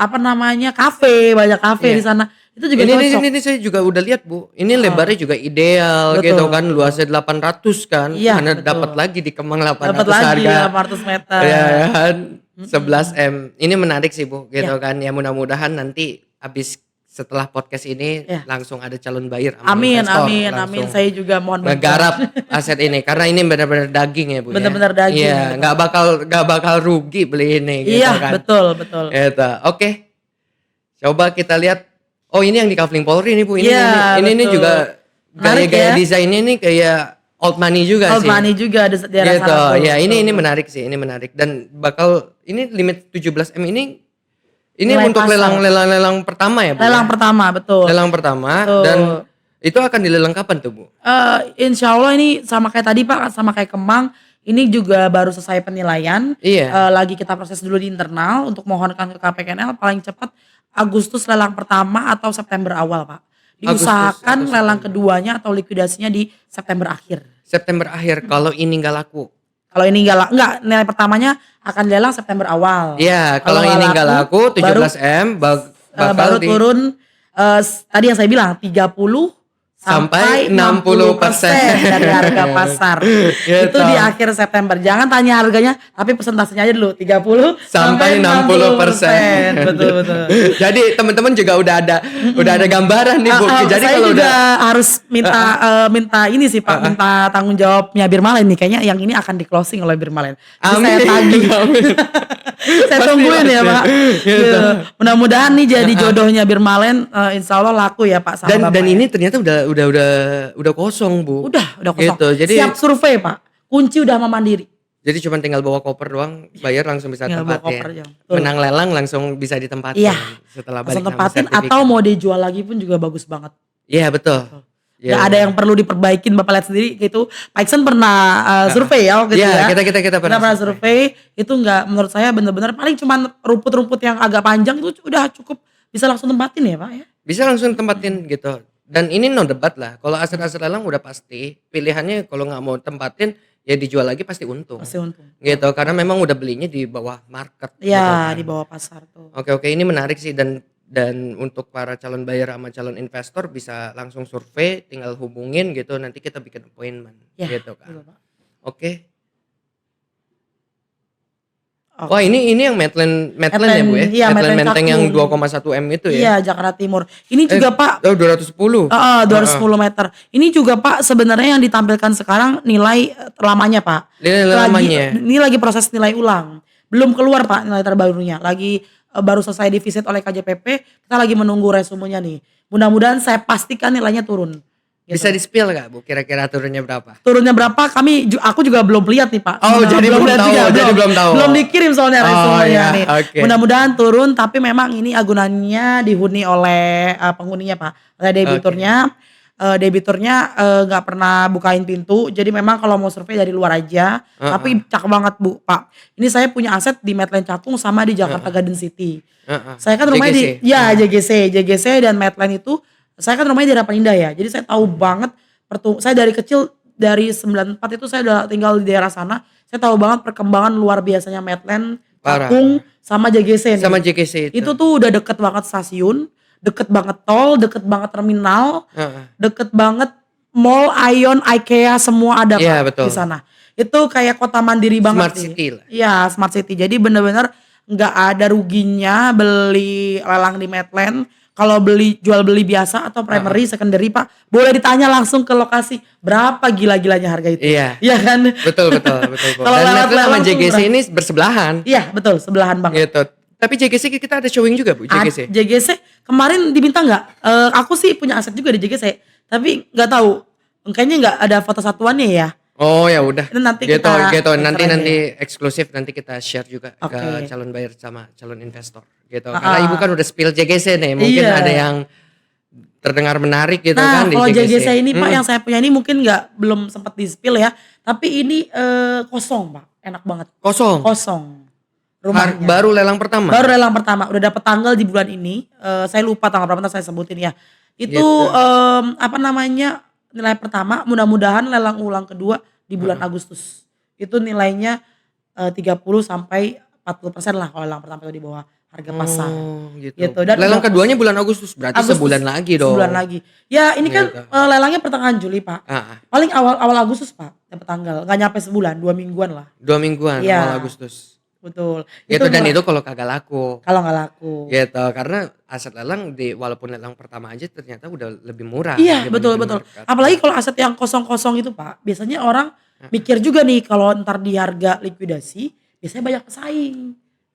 Speaker 3: kafe, banyak kafe
Speaker 1: Iya.
Speaker 3: di sana. Itu juga
Speaker 1: Ini
Speaker 3: cocok.
Speaker 1: ini saya juga udah lihat, Bu. Ini lebarnya juga ideal
Speaker 3: Betul,
Speaker 1: gitu kan,
Speaker 3: betul.
Speaker 1: luasnya 800 kan.
Speaker 3: Iya,
Speaker 1: Mana
Speaker 3: betul.
Speaker 1: dapat lagi di Kemang
Speaker 3: Dapat
Speaker 1: 800
Speaker 3: lagi
Speaker 1: harga.
Speaker 3: 800 meter.
Speaker 1: Ya kan,
Speaker 3: Mhm.
Speaker 1: 11 M. Ini menarik sih, Bu, gitu
Speaker 3: Iya,
Speaker 1: kan. Ya mudah-mudahan nanti habis setelah podcast ini
Speaker 3: iya.
Speaker 1: langsung ada calon buyer sama
Speaker 3: Amin,
Speaker 1: investor
Speaker 3: amin, amin.
Speaker 1: langsung
Speaker 3: Saya juga mohon bantuan.
Speaker 1: ngegarap aset ini karena ini benar-benar daging ya, Bu, ya.
Speaker 3: Bener-bener daging,
Speaker 1: Iya,
Speaker 3: betul.
Speaker 1: nggak bakal rugi beli ini gitu
Speaker 3: Iya,
Speaker 1: kan.
Speaker 3: betul, betul.
Speaker 1: Gitu. Oke. Coba kita lihat. Oh, ini yang di Kavling Polri nih, Bu.
Speaker 3: Iya,
Speaker 1: Ini
Speaker 3: betul.
Speaker 1: juga
Speaker 3: Menarik
Speaker 1: gaya-gaya
Speaker 3: ya.
Speaker 1: desainnya nih kayak old money juga
Speaker 3: Old
Speaker 1: sih.
Speaker 3: money juga di daerah
Speaker 1: Gitu.
Speaker 3: sana tuh.
Speaker 1: Ya,
Speaker 3: Betul,
Speaker 1: ini
Speaker 3: betul.
Speaker 1: menarik sih, ini menarik dan bakal ini limit 17 M ini
Speaker 3: Nilai
Speaker 1: untuk
Speaker 3: pasar.
Speaker 1: lelang pertama ya, Bu,
Speaker 3: Lelang
Speaker 1: ya?
Speaker 3: pertama, betul.
Speaker 1: Lelang pertama dan
Speaker 3: Betul.
Speaker 1: itu akan dilelang kapan tuh, Bu?
Speaker 3: Insya Allah ini sama kayak tadi Pak, sama kayak Kemang, ini juga baru selesai penilaian.
Speaker 1: Iya.
Speaker 3: Lagi kita proses dulu di internal untuk mohonkan ke KPKNL paling cepat Agustus lelang pertama atau September awal Pak.
Speaker 1: Agustus
Speaker 3: Diusahakan
Speaker 1: atau
Speaker 3: lelang
Speaker 1: September.
Speaker 3: keduanya atau likuidasinya di September akhir.
Speaker 1: September akhir kalau ini nggak laku.
Speaker 3: Kalau ini enggak nilai pertamanya akan dilelang September awal.
Speaker 1: Iya, kalau ini nggak laku 17 M
Speaker 3: baru
Speaker 1: bakal di
Speaker 3: turun tadi yang saya bilang 30 sampai 60% dari harga pasar.
Speaker 1: Gitu.
Speaker 3: Itu di akhir September. Jangan tanya harganya, tapi persentasenya aja dulu 30
Speaker 1: sampai 60%.
Speaker 3: Betul, betul.
Speaker 1: Jadi teman-teman juga udah ada gambaran nih, Bu. Jadi
Speaker 3: Saya
Speaker 1: kalau
Speaker 3: juga
Speaker 1: udah
Speaker 3: harus minta ini sih Pak, minta tanggung jawabnya Birmalen nih. Kayaknya yang ini akan di closing oleh Birmalen. Jadi saya tagih.
Speaker 1: Amin.
Speaker 3: Saya
Speaker 1: Pasti,
Speaker 3: tungguin ya
Speaker 1: pasti.
Speaker 3: Pak.
Speaker 1: Gitu.
Speaker 3: Gitu. Mudah-mudahan nih jadi jodohnya Birmalen, insya Allah laku ya Pak sama Bapak
Speaker 1: Dan
Speaker 3: ya.
Speaker 1: ini ternyata udah kosong, Bu.
Speaker 3: Udah kosong.
Speaker 1: Gitu. Jadi
Speaker 3: Siap survei Pak. Kunci udah sama Mandiri.
Speaker 1: jadi cuma tinggal bawa koper doang, bayar langsung bisa
Speaker 3: Tinggal bawa
Speaker 1: tempatin.
Speaker 3: koper aja. Betul.
Speaker 1: Menang lelang langsung bisa ditempatin
Speaker 3: Iya.
Speaker 1: setelah balik
Speaker 3: Langsung
Speaker 1: nama
Speaker 3: tempatin
Speaker 1: sertifikat.
Speaker 3: atau mau dijual lagi pun juga bagus banget.
Speaker 1: Iya, betul. Iya.
Speaker 3: Gak ada yang perlu diperbaikin, Bapak lihat sendiri gitu. Pak Iksan pernah survei ya waktu itu
Speaker 1: Iya,
Speaker 3: ya.
Speaker 1: kita
Speaker 3: pernah survei. Itu enggak, menurut saya bener-bener paling cuman rumput-rumput yang agak panjang itu udah cukup bisa langsung tempatin ya Pak ya.
Speaker 1: Bisa langsung tempatin gitu. Dan ini no debat lah. Kalau aset-aset lelang udah pasti pilihannya kalau nggak mau tempatin ya dijual lagi pasti untung.
Speaker 3: Pasti untung.
Speaker 1: Gitu. Karena memang udah belinya di bawah market. gitu
Speaker 3: Iya,
Speaker 1: kan.
Speaker 3: di bawah pasar tuh.
Speaker 1: Oke, ini menarik sih dan untuk para calon buyer sama calon investor bisa langsung survei, tinggal hubungin gitu nanti kita bikin appointment
Speaker 3: Ya,
Speaker 1: gitu
Speaker 3: betul,
Speaker 1: kan.
Speaker 3: Pak.
Speaker 1: Oke.
Speaker 3: Oke.
Speaker 1: Wah, ini yang Medland ya, Bu ya?
Speaker 3: Iya,
Speaker 1: Medland
Speaker 3: Medland
Speaker 1: Menteng yang
Speaker 3: Cakung.
Speaker 1: 2,1 M itu ya?
Speaker 3: Iya, Jakarta Timur. Ini juga Pak,
Speaker 1: 210.
Speaker 3: 210 meter. Ini juga Pak sebenarnya yang ditampilkan sekarang nilai lamanya Pak.
Speaker 1: Nilai lamanya.
Speaker 3: Ini lagi proses nilai ulang. Belum keluar Pak nilai terbarunya. Lagi baru selesai divisit oleh KJPP. Kita lagi menunggu resumenya nih. Mudah-mudahan saya pastikan nilainya turun. Gitu.
Speaker 1: Bisa di-spill nggak, Bu? Kira-kira turunnya berapa?
Speaker 3: Turunnya berapa? Aku juga belum lihat nih Pak.
Speaker 1: Oh, jadi belum
Speaker 3: lihat
Speaker 1: tahu,
Speaker 3: juga,
Speaker 1: jadi belum tahu.
Speaker 3: Belum dikirim soalnya
Speaker 1: Oh,
Speaker 3: resumenya
Speaker 1: iya,
Speaker 3: nih.
Speaker 1: oke.
Speaker 3: Mudah-mudahan turun, tapi memang ini agunannya dihuni oleh penghuninya Pak, oleh debiturnya. Debiturnya nggak pernah bukain pintu, jadi memang kalau mau survei dari luar aja. Tapi cakep banget Bu, Pak. Ini saya punya aset di Medland Cakung sama di Jakarta Garden City. Saya kan rumahnya
Speaker 1: JGC.
Speaker 3: JGC dan Medland itu. Saya kan rumahnya di Harapan Indah ya, jadi saya tahu banget saya dari kecil dari 94 itu saya udah tinggal di daerah sana. Saya tahu banget perkembangan luar biasanya Medland,
Speaker 1: Parah.
Speaker 3: Cakung sama JGC nih.
Speaker 1: Sama JGC itu.
Speaker 3: Itu tuh udah deket banget stasiun, deket banget tol, deket banget terminal, deket banget mall, Ion, IKEA semua ada
Speaker 1: Iya,
Speaker 3: Pak
Speaker 1: betul.
Speaker 3: di sana. Itu kayak kota mandiri banget
Speaker 1: Smart
Speaker 3: sih.
Speaker 1: city lah.
Speaker 3: Iya, smart city. Jadi bener-bener nggak ada ruginya beli lelang di Medland. Kalau jual beli biasa atau primary, secondary Pak, boleh ditanya langsung ke lokasi berapa gila-gilanya harga itu.
Speaker 1: Iya.
Speaker 3: Iya kan?
Speaker 1: Betul.
Speaker 3: Kalau
Speaker 1: Dan
Speaker 3: lewat
Speaker 1: Medland sama
Speaker 3: lelang tuh
Speaker 1: JGC
Speaker 3: berapa?
Speaker 1: ini bersebelahan.
Speaker 3: Iya, betul, sebelahan banget.
Speaker 1: Gitu. Tapi JGC kita ada showing juga, Bu, JGC.
Speaker 3: JGC kemarin diminta nggak? Aku sih punya aset juga di JGC, tapi nggak tahu. Kayaknya nggak ada foto satuannya ya.
Speaker 1: Oh, ya udah.
Speaker 3: Itu nanti
Speaker 1: gitu.
Speaker 3: kita
Speaker 1: Nanti
Speaker 3: share aja
Speaker 1: eksklusif nanti kita share juga
Speaker 3: Oke.
Speaker 1: ke calon buyer sama calon investor gitu. Karena Ibu kan udah spill JGC nih, mungkin
Speaker 3: Iya.
Speaker 1: ada yang terdengar menarik gitu
Speaker 3: Nah,
Speaker 1: kan di
Speaker 3: kalau
Speaker 1: JGC.
Speaker 3: JGC ini Pak yang saya punya ini mungkin belum sempat di-spill ya, tapi ini kosong Pak, enak banget.
Speaker 1: Kosong.
Speaker 3: Kosong rumahnya.
Speaker 1: Baru lelang pertama.
Speaker 3: Baru lelang pertama, udah dapet tanggal di bulan ini. Saya lupa tanggal berapa, nanti saya sebutin ya. Itu
Speaker 1: Gitu.
Speaker 3: nilai pertama, mudah-mudahan lelang ulang kedua di bulan Agustus. Itu nilainya 30 sampai 40% lah kalau lelang pertama itu di bawah harga pasar.
Speaker 1: Oh, gitu.
Speaker 3: Gitu, dan
Speaker 1: Lelang
Speaker 3: udah
Speaker 1: keduanya bulan Agustus, berarti
Speaker 3: Agustus,
Speaker 1: sebulan lagi dong.
Speaker 3: sebulan lagi. Ya ini kan
Speaker 1: Gitu.
Speaker 3: lelangnya pertengahan Juli Pak.
Speaker 1: Ah,
Speaker 3: Paling awal Agustus Pak dapat tanggal, nggak nyampe sebulan, 2 mingguan lah.
Speaker 1: 2 mingguan
Speaker 3: Iya.
Speaker 1: awal Agustus.
Speaker 3: Betul.
Speaker 1: Gitu, dan
Speaker 3: murah
Speaker 1: itu kalau kagak laku.
Speaker 3: kalau nggak laku.
Speaker 1: Gitu, karena aset lelang walaupun lelang pertama aja ternyata udah lebih murah
Speaker 3: Iya,
Speaker 1: dibanding
Speaker 3: betul
Speaker 1: di
Speaker 3: betul.
Speaker 1: market.
Speaker 3: Apalagi kalau aset yang kosong-kosong itu Pak, biasanya orang mikir juga nih kalau ntar di harga likuidasi, biasanya banyak pesaing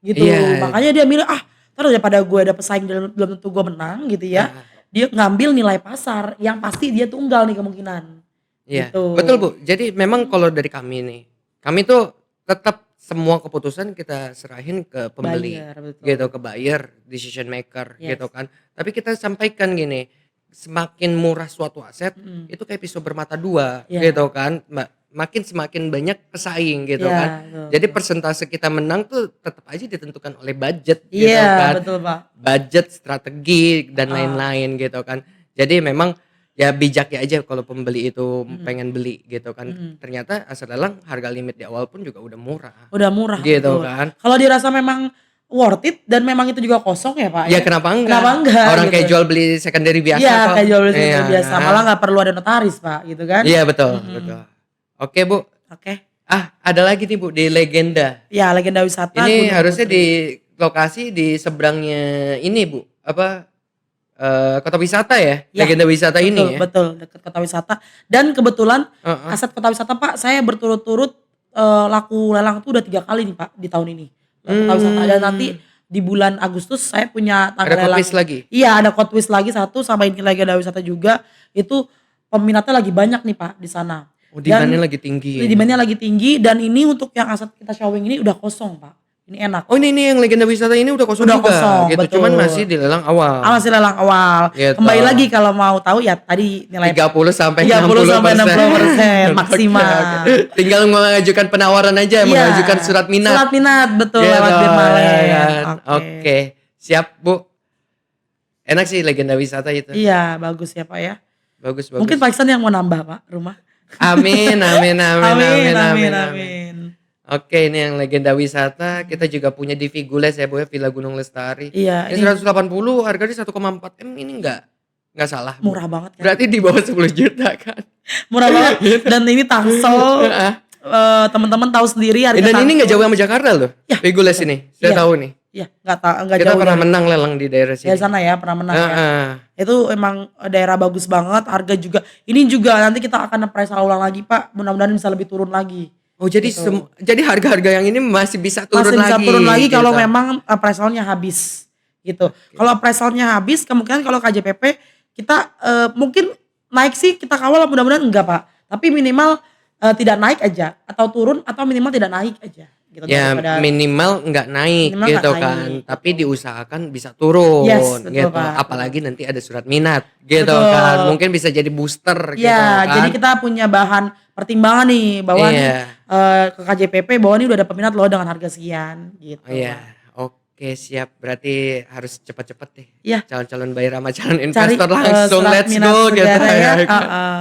Speaker 3: gitu.
Speaker 1: Iya.
Speaker 3: Makanya dia milih, ntar daripada gue ada pesaing dan belum tentu gue menang gitu ya. Dia ngambil nilai pasar yang pasti dia tunggal nih kemungkinan.
Speaker 1: Iya,
Speaker 3: Gitu.
Speaker 1: betul Bu. Jadi memang kalau dari kami nih, kami tuh tetap semua keputusan kita serahin ke pembeli,
Speaker 3: Buyer, betul.
Speaker 1: gitu, ke buyer, decision maker,
Speaker 3: Yes.
Speaker 1: gitu kan. Tapi kita sampaikan gini, semakin murah suatu aset, itu kayak pisau bermata dua,
Speaker 3: Iya.
Speaker 1: gitu kan. Semakin banyak pesaing, gitu
Speaker 3: Iya,
Speaker 1: kan.
Speaker 3: betul,
Speaker 1: Jadi
Speaker 3: betul.
Speaker 1: persentase kita menang tuh tetap aja ditentukan oleh budget, gitu
Speaker 3: Iya,
Speaker 1: kan.
Speaker 3: betul Pak.
Speaker 1: Budget, strategi dan lain-lain gitu kan. Jadi memang ya bijak ya aja kalau pembeli itu pengen beli gitu kan. Ternyata aset lelang harga limit di awal pun juga udah murah.
Speaker 3: Udah murah.
Speaker 1: Gitu
Speaker 3: betul.
Speaker 1: kan.
Speaker 3: Kalau dirasa memang worth it dan memang itu juga kosong ya Pak
Speaker 1: Ya kenapa enggak?
Speaker 3: Kenapa enggak?
Speaker 1: Orang
Speaker 3: gitu.
Speaker 1: kayak jual beli secondary biasa
Speaker 3: Iya,
Speaker 1: kok.
Speaker 3: kayak jual beli
Speaker 1: Iya.
Speaker 3: biasa. Malah nggak perlu ada notaris Pak gitu kan.
Speaker 1: Iya betul, betul. Oke Bu.
Speaker 3: Oke.
Speaker 1: Ada lagi nih Bu di Legenda.
Speaker 3: Ya, legenda wisata.
Speaker 1: Ini
Speaker 3: Gunung
Speaker 1: harusnya
Speaker 3: Putri.
Speaker 1: di lokasi di seberangnya ini Bu. Kota wisata ya?
Speaker 3: Ya,
Speaker 1: Legenda wisata
Speaker 3: betul,
Speaker 1: ini ya.
Speaker 3: Betul, dekat kota wisata. Dan kebetulan
Speaker 1: Heeh.
Speaker 3: aset kota wisata Pak, saya berturut-turut laku lelang tuh udah 3 kali nih Pak di tahun ini. Kota wisata. Dan nanti di bulan Agustus saya punya
Speaker 1: Ada
Speaker 3: tanggal lelang.
Speaker 1: code lagi.
Speaker 3: Iya, ada code twist lagi satu sama ini legenda wisata juga. Itu peminatnya lagi banyak nih Pak di sana.
Speaker 1: Oh, demand-nya lagi tinggi.
Speaker 3: Demand-nya lagi tinggi dan ini untuk yang aset kita showing ini udah kosong Pak. Ini enak.
Speaker 1: Oh ini yang legenda wisata ini udah kosong
Speaker 3: Udah
Speaker 1: juga
Speaker 3: kosong,
Speaker 1: gitu.
Speaker 3: betul.
Speaker 1: Cuman masih di lelang awal.
Speaker 3: Masih lelang awal.
Speaker 1: Gitu.
Speaker 3: Kembali lagi kalau mau tahu ya tadi nilai
Speaker 1: 30 sampai
Speaker 3: 30 sampai
Speaker 1: 60%
Speaker 3: 60% maksimal.
Speaker 1: Oke. Tinggal mengajukan penawaran aja,
Speaker 3: Iya.
Speaker 1: mengajukan surat minat.
Speaker 3: Surat minat betul
Speaker 1: Gitu,
Speaker 3: lewat Birmalen.
Speaker 1: ya kan. Oke. Siap, Bu. Enak sih legenda wisata itu.
Speaker 3: Iya, bagus ya Pak ya.
Speaker 1: Bagus, bagus.
Speaker 3: Mungkin Pak Iksan yang mau nambah Pak rumah.
Speaker 1: Amin, amin, amin, amin, amin, amin.
Speaker 3: amin.
Speaker 1: Oke, ini yang legenda wisata. Kita juga punya di Figules ya, Bu ya, Villa Gunung Lestari.
Speaker 3: Iya,
Speaker 1: Ini
Speaker 3: ini
Speaker 1: 180 harganya 1,4 M ini enggak salah. Bu.
Speaker 3: murah banget kan.
Speaker 1: Berarti di bawah 10 juta kan.
Speaker 3: Murah banget dan ini Tangsel. Teman-teman tahu sendiri harga
Speaker 1: Dan ini nggak
Speaker 3: Tangsel.
Speaker 1: jauh sama Jakarta loh.
Speaker 3: Ya.
Speaker 1: Figules ini. Saya
Speaker 3: Iya.
Speaker 1: tahu nih.
Speaker 3: Iya, enggak
Speaker 1: Kita
Speaker 3: jauh
Speaker 1: pernah
Speaker 3: dari-
Speaker 1: menang lelang di daerah sini.
Speaker 3: dari sana ya, pernah menang ya.
Speaker 1: Heeh.
Speaker 3: Itu emang daerah bagus banget, harga juga. Ini juga nanti kita akan appraisal ulang lagi Pak, mudah-mudahan bisa lebih turun lagi.
Speaker 1: Oh jadi jadi harga-harga yang ini masih bisa turun
Speaker 3: Masih bisa
Speaker 1: lagi.
Speaker 3: turun lagi kalau
Speaker 1: gitu.
Speaker 3: memang appraisalnya habis gitu. Kalau appraisalnya habis, kemungkinan kalau KJPP kita mungkin naik sih kita kawal, mudah-mudahan enggak Pak. Tapi minimal tidak naik aja atau turun atau minimal tidak naik aja gitu.
Speaker 1: Ya
Speaker 3: daripada-
Speaker 1: minimal nggak naik
Speaker 3: Minimal
Speaker 1: gitu
Speaker 3: nggak
Speaker 1: kan,
Speaker 3: naik,
Speaker 1: tapi diusahakan bisa turun
Speaker 3: Yes, betul,
Speaker 1: gitu.
Speaker 3: Pak.
Speaker 1: Apalagi nanti ada surat minat gitu
Speaker 3: Betul.
Speaker 1: kan, mungkin bisa jadi booster gitu
Speaker 3: Ya,
Speaker 1: kan.
Speaker 3: jadi kita punya bahan pertimbangan nih bahwa nih,
Speaker 1: Iya.
Speaker 3: ke KJPP bahwa ini udah ada peminat loh dengan harga sekian gitu.
Speaker 1: Oh iya,
Speaker 3: Pak.
Speaker 1: oke siap. Berarti harus cepat-cepat deh.
Speaker 3: Iya.
Speaker 1: Calon-calon buyer sama calon
Speaker 3: Cari
Speaker 1: investor langsung
Speaker 3: surat
Speaker 1: let's
Speaker 3: minat
Speaker 1: go gitu
Speaker 3: negara
Speaker 1: ya.